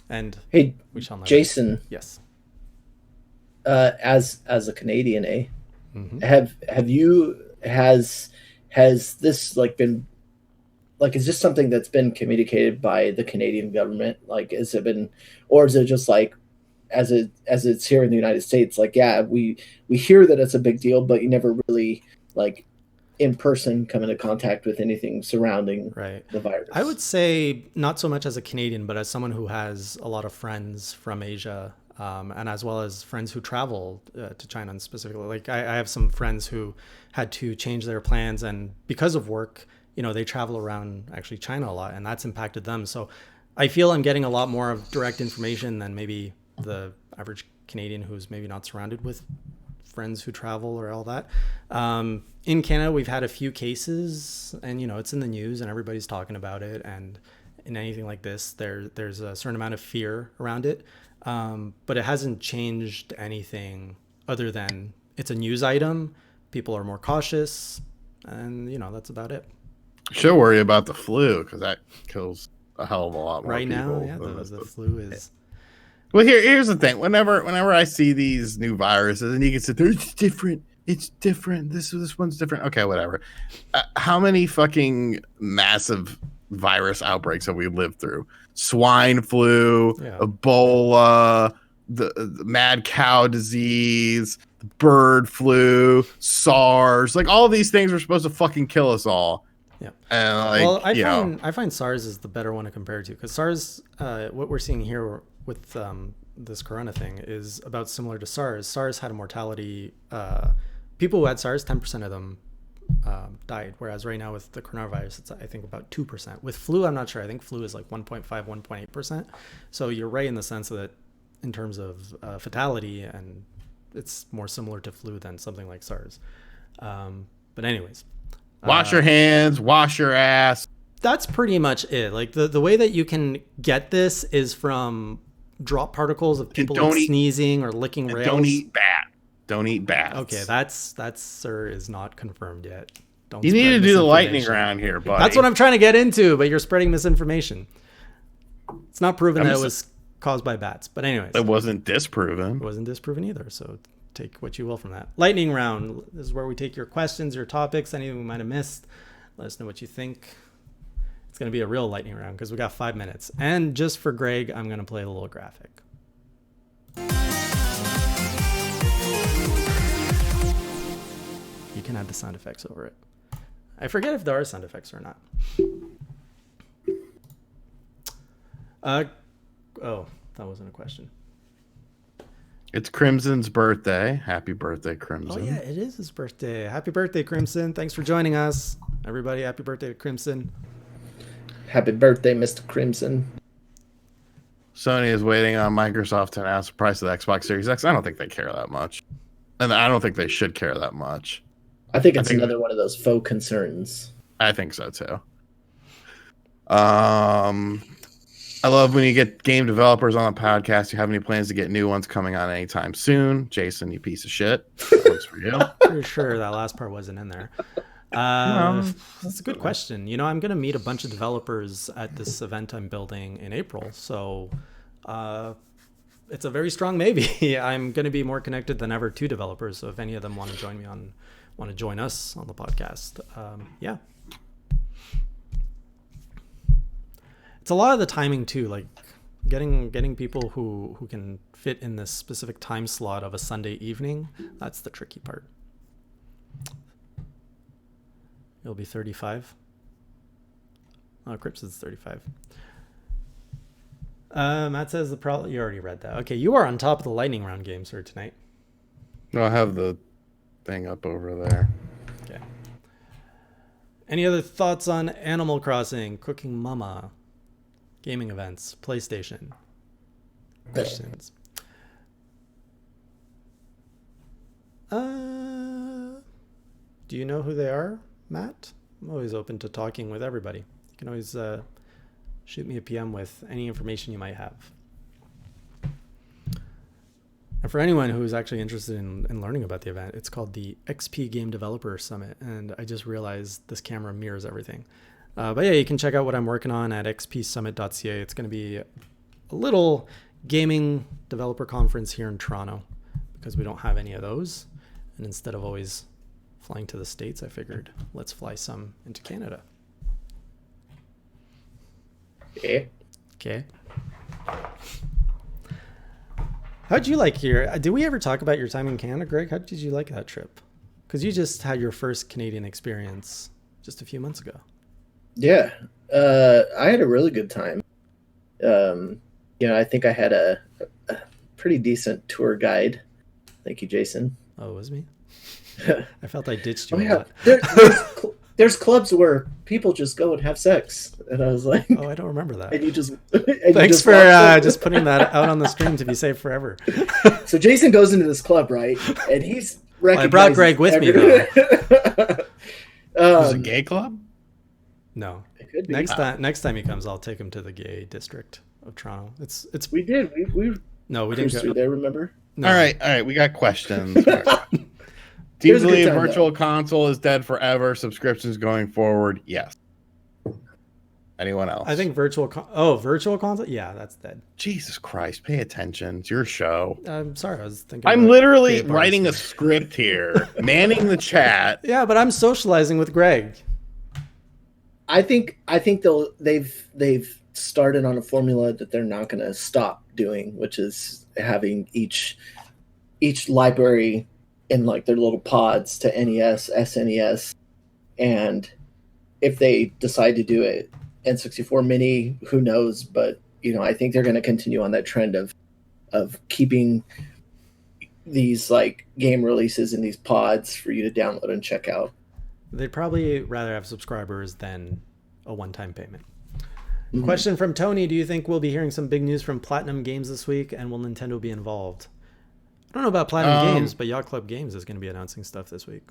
S1: And
S3: Hey,
S1: we shall never.
S3: Jason,
S1: Yes.
S3: as a Canadian,
S1: Mhm.
S3: have you has this like been like, is this something that's been communicated by the Canadian government? Like, has it been, or is it just like, as it's here in the United States, like, yeah, we hear that it's a big deal, but you never really like in person come into contact with anything surrounding
S1: Right.
S3: the virus?
S1: I would say not so much as a Canadian, but as someone who has a lot of friends from Asia, and as well as friends who travel to China, and specifically, like I have some friends who had to change their plans, and because of work, they travel around actually China a lot, and that's impacted them. So I feel I'm getting a lot more of direct information than maybe the average Canadian who's maybe not surrounded with friends who travel or all that. In Canada, we've had a few cases, and it's in the news and everybody's talking about it. And in anything like this, there's a certain amount of fear around it, but it hasn't changed anything other than it's a news item. People are more cautious, and that's about it.
S2: Should worry about the flu, because that kills a hell of a lot more
S1: Right now,
S2: people
S1: yeah,
S2: than
S1: the flu is.
S2: Well, here's the thing. Whenever I see these new viruses, and you can sit there, it's different. It's different. This one's different. Okay, whatever. How many fucking massive virus outbreaks have we lived through? Swine flu,
S1: Yeah.
S2: Ebola, the mad cow disease, bird flu, SARS. Like, all of these things were supposed to fucking kill us all.
S1: Yeah.
S2: And like,
S1: Well, I find SARS is the better one to compare to, because SARS, what we're seeing here with this corona thing is about similar to SARS. SARS had a mortality. People who had SARS, 10% of them died, whereas right now with the coronavirus, it's I think about 2%. With flu, I'm not sure. I think flu is like 1.5, 1.8%. So you're right in the sense that in terms of fatality, and it's more similar to flu than something like SARS. But anyways.
S2: wash your hands, wash your ass.
S1: That's pretty much it. Like the way that you can get this is from drop particles of people like sneezing or licking rails.
S2: Don't eat bat. Don't eat bats.
S1: Okay, that sir is not confirmed yet. Don't.
S2: You need to do the lightning round here, buddy.
S1: That's what I'm trying to get into, but you're spreading misinformation. It's not proven that it was caused by bats, but anyways,
S2: it wasn't disproven.
S1: It wasn't disproven either. So take what you will from that. Lightning round. This is where we take your questions, your topics, anything we might have missed. Let us know what you think. It's going to be a real lightning round because we got 5 minutes. And just for Greg, I'm going to play a little graphic. You can add the sound effects over it. I forget if there are sound effects or not. Oh, that wasn't a question.
S2: It's Crimson's birthday. Happy birthday, Crimson.
S1: Oh yeah, it is his birthday. Happy birthday, Crimson. Thanks for joining us. Everybody, happy birthday to Crimson.
S3: Happy birthday, Mr. Crimson.
S2: Sony is waiting on Microsoft to announce the price of the Xbox Series X. I don't think they care that much. And I don't think they should care that much.
S3: I think it's another one of those faux concerns.
S2: I think so too. I love when you get game developers on the podcast. Do you have any plans to get new ones coming on anytime soon? Jason, you piece of shit. That one's for you.
S1: Pretty sure that last part wasn't in there. That's a good question. You know, I'm going to meet a bunch of developers at this event I'm building in April. So it's a very strong maybe. I'm going to be more connected than ever to developers. So if any of them want to join us on the podcast, yeah. It's a lot of the timing too, like getting people who can fit in this specific time slot of a Sunday evening. That's the tricky part. You'll be 35. Oh, Crips is 35. Matt says you already read that. Okay, you are on top of the lightning round games for tonight.
S2: No, I have the thing up over there.
S1: Okay. Any other thoughts on Animal Crossing, Cooking Mama, gaming events, PlayStation? Questions. Do you know who they are, Matt? I'm always open to talking with everybody. You can always shoot me a PM with any information you might have. And for anyone who's actually interested in learning about the event, it's called the XP Game Developer Summit. And I just realized this camera mirrors everything. But yeah, you can check out what I'm working on at xpsummit.ca. It's going to be a little gaming developer conference here in Toronto because we don't have any of those. And instead of always flying to the States, I figured let's fly some into Canada.
S3: Yeah.
S1: Okay. How'd you like here? Did we ever talk about your time in Canada, Greg? How did you like that trip? Because you just had your first Canadian experience just a few months ago.
S3: Yeah, I had a really good time. I think I had a pretty decent tour guide. Thank you, Jason.
S1: Oh, it was me? I felt I ditched you a lot.
S3: There's clubs where people just go and have sex, and I was like,
S1: "Oh, I don't remember that."
S3: And you just
S1: thanks for just putting that out on the stream to be saved forever.
S3: So Jason goes into this club, right? And he's
S1: I brought Greg with me though.
S2: Is it a gay club?
S1: No. It could be. Next time he comes, I'll take him to the gay district of Toronto. It's.
S3: We did. We
S1: no, we didn't go
S3: through there. Remember?
S2: No. All right. We got questions. Do you believe Virtual Console is dead forever? Subscriptions going forward? Yes. Anyone else?
S1: I think Virtual Console? Yeah, that's dead.
S2: Jesus Christ, pay attention. It's your show.
S1: I'm sorry, I was thinking.
S2: I'm literally writing a script here, manning the chat.
S1: Yeah, but I'm socializing with Greg.
S3: I think they've started on a formula that they're not going to stop doing, which is having each library in like their little pods to NES, SNES, and if they decide to do it N64 Mini, who knows? But I think they're going to continue on that trend of keeping these like game releases in these pods for you to download and check out.
S1: They'd probably rather have subscribers than a one-time payment. Mm-hmm. Question from Tony: do you think we'll be hearing some big news from Platinum Games this week, and will Nintendo be involved? I don't know about Platinum Games, but Yacht Club Games is going to be announcing stuff this week.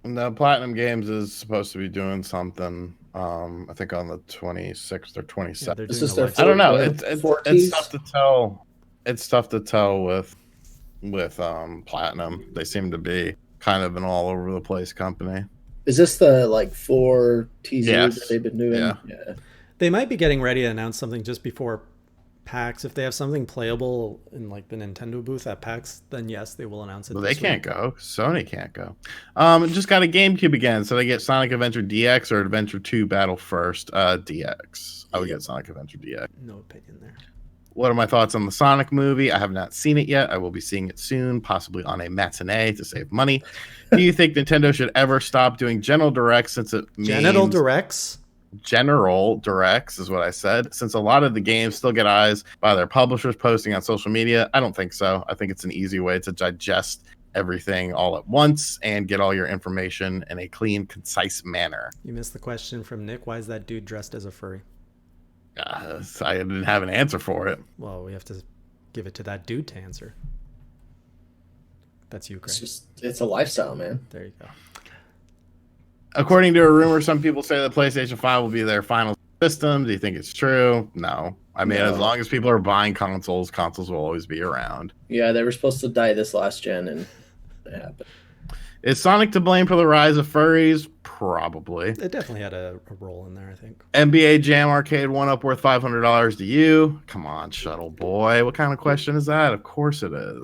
S2: No, Platinum Games is supposed to be doing something. I think on the 26th or 27th.
S3: Yeah,
S2: I don't know. It's tough to tell. It's tough to tell with Platinum. They seem to be kind of an all over the place company.
S3: Is this the like 4 teasers that they've been doing? Yeah.
S1: They might be getting ready to announce something just before PAX. If they have something playable in like the Nintendo booth at PAX, then yes, they will announce it.
S2: Well, they can't go. Sony can't go. Just got a GameCube again, so they get Sonic Adventure DX or Adventure 2 Battle First. DX. I would get Sonic Adventure DX.
S1: No opinion there.
S2: What are my thoughts on the Sonic movie? I have not seen it yet. I will be seeing it soon, possibly on a matinee to save money. Do you think Nintendo should ever stop doing General Directs since it means...
S1: Genital Directs?
S2: general directs is what I said. Since a lot of the games still get eyes by their publishers posting on social media, I don't think so. I think it's an easy way to digest everything all at once and get all your information in a clean, concise manner.
S1: You missed the question from Nick. Why is that dude dressed as a furry?
S2: I didn't have an answer for it.
S1: Well, we have to give it to that dude to answer. That's you, Craig.
S3: It's a lifestyle, man.
S1: There you go.
S2: According to a rumor, some people say the PlayStation 5 will be their final system. Do you think it's true? No. I mean, as long as people are buying consoles will always be around.
S3: Yeah, they were supposed to die this last gen, and it happened.
S2: Is Sonic to blame for the rise of furries? Probably.
S1: It definitely had a role in there, I think.
S2: NBA Jam Arcade 1-Up worth $500 to you? Come on, Shuttle Boy. What kind of question is that? Of course it is.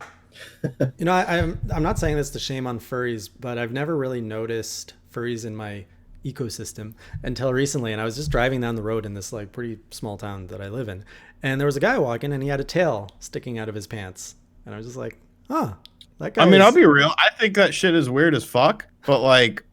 S1: You know, I'm not saying this to shame on furries, but I've never really noticed furries in my ecosystem until recently. And I was just driving down the road in this like pretty small town that I live in, and there was a guy walking and he had a tail sticking out of his pants, and I was just like, huh, that guy.
S2: I mean, I'll be real. I think that shit is weird as fuck, but like,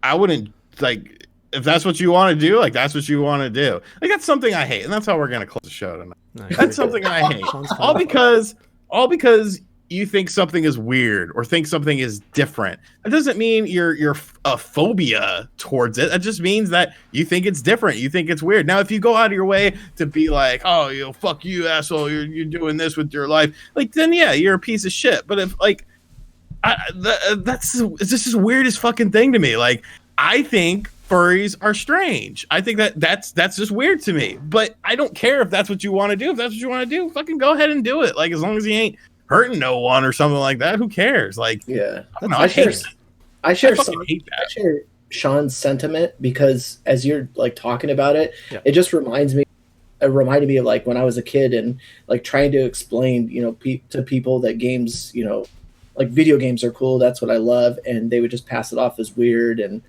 S2: I wouldn't like if that's what you want to do. Like, that's what you want to do. Like, that's something I hate, and that's how we're gonna close the show tonight.
S1: No,
S2: That's something I hate. All because you think something is weird or think something is different. That doesn't mean you're a phobia towards it. That just means that you think it's different. You think it's weird. Now, if you go out of your way to be like, oh, you know, fuck you, asshole, you're doing this with your life, like, then yeah, you're a piece of shit. But if like, it's just this weirdest fucking thing to me. Like, I think furries are strange. I think that's just weird to me. But I don't care if that's what you want to do. If that's what you want to do, fucking go ahead and do it. Like, as long as you ain't hurting no one or something like that, who cares? Like,
S3: yeah,
S2: I share
S3: Sean's sentiment, because as you're like talking about it,
S1: Yeah.
S3: it just reminded me of like when I was a kid and like trying to explain, you know, to people that games, you know, like video games are cool. That's what I love. And they would just pass it off as weird and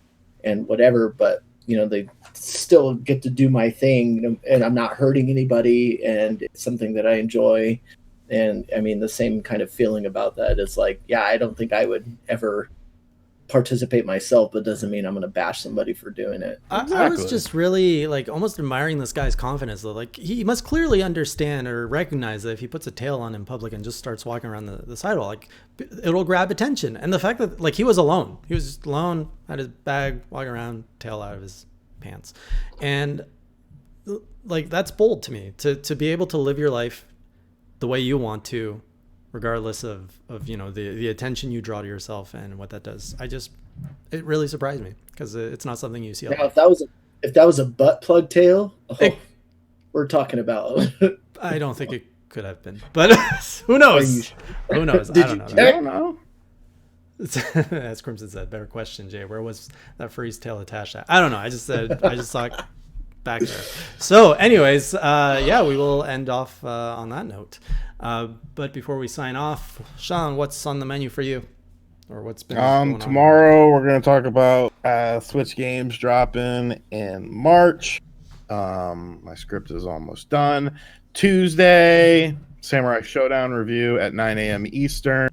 S3: whatever. But, you know, they still get to do my thing and I'm not hurting anybody. And it's something that I enjoy. And I mean, the same kind of feeling about that is like, yeah, I don't think I would ever participate myself, but doesn't mean I'm going to bash somebody for doing it.
S1: I was just really like almost admiring this guy's confidence though. Like, he must clearly understand or recognize that if he puts a tail on in public and just starts walking around the sidewalk, like, it'll grab attention. And the fact that like he was alone, just alone, had his bag, walking around, tail out of his pants. And like, that's bold to me, to be able to live your life the way you want to, regardless of you know, the attention you draw to yourself and what that does. It really surprised me, because it's not something you see.
S3: Now, if that was a butt plug tail, we're talking about.
S1: I don't think it could have been, but who knows? Who knows? I don't know. As Crimson said, better question, Jay. Where was that furry's tail attached at? I don't know. I just saw it back there. So anyways, yeah, we will end off on that note. But before we sign off, Sean, what's on the menu for you, or what's been going on?
S2: Tomorrow we're going to talk about Switch games dropping in March. My script is almost done. Tuesday, Samurai Showdown review at 9 a.m. Eastern.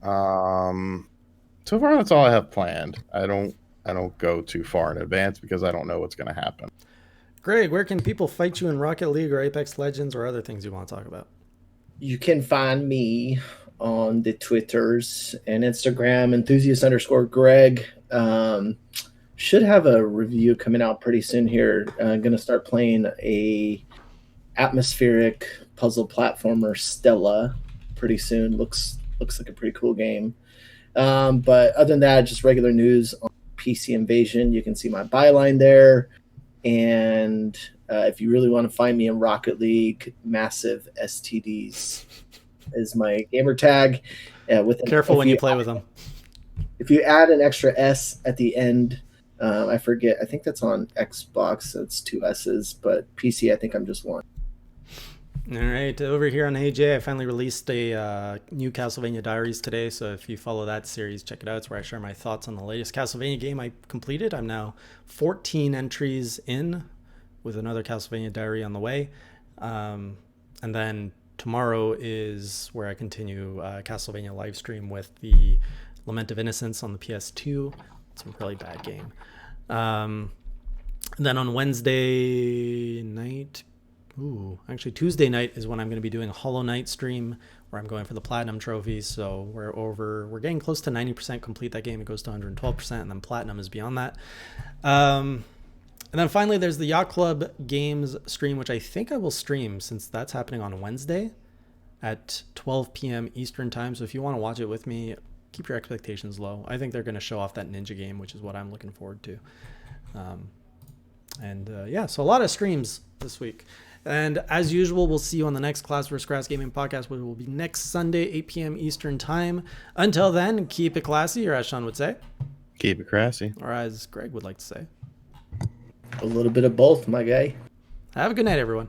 S2: So far that's all I have planned. I don't go too far in advance because I don't know what's going to happen.
S1: Greg, where can people fight you in Rocket League or Apex Legends or other things you want to talk about?
S3: You can find me on the Twitters and Instagram, enthusiast_Greg. Should have a review coming out pretty soon here. Going to start playing a atmospheric puzzle platformer, Stella, pretty soon. Looks like a pretty cool game. But other than that, just regular news on PC Invasion. You can see my byline there. And if you really want to find me in Rocket League, Massive STDs is my gamer tag.
S1: Careful when you play with them.
S3: If you add an extra S at the end, I forget. I think that's on Xbox. So it's 2 S's, but PC, I think I'm just one.
S1: All right, over here on Hey Jay, I finally released a new Castlevania Diaries today, so if you follow that series, check it out. It's where I share my thoughts on the latest Castlevania game I completed. I'm now 14 entries in, with another Castlevania Diary on the way. And then tomorrow is where I continue Castlevania livestream with the Lament of Innocence on the PS2. It's a really bad game. And then on Wednesday night, actually Tuesday night is when I'm going to be doing a Hollow Knight stream where I'm going for the Platinum trophies. So we're getting close to 90% complete that game. It goes to 112%, and then Platinum is beyond that. And then finally, there's the Yacht Club Games stream, which I think I will stream since that's happening on Wednesday at 12 p.m. Eastern time. So if you want to watch it with me, keep your expectations low. I think they're going to show off that ninja game, which is what I'm looking forward to. So a lot of streams this week. And as usual, we'll see you on the next Class vs. Grass Gaming podcast, which will be next Sunday, 8 p.m. Eastern time. Until then, keep it classy, or as Sean would say.
S2: Keep it classy.
S1: Or as Greg would like to say.
S3: A little bit of both, my guy.
S1: Have a good night, everyone.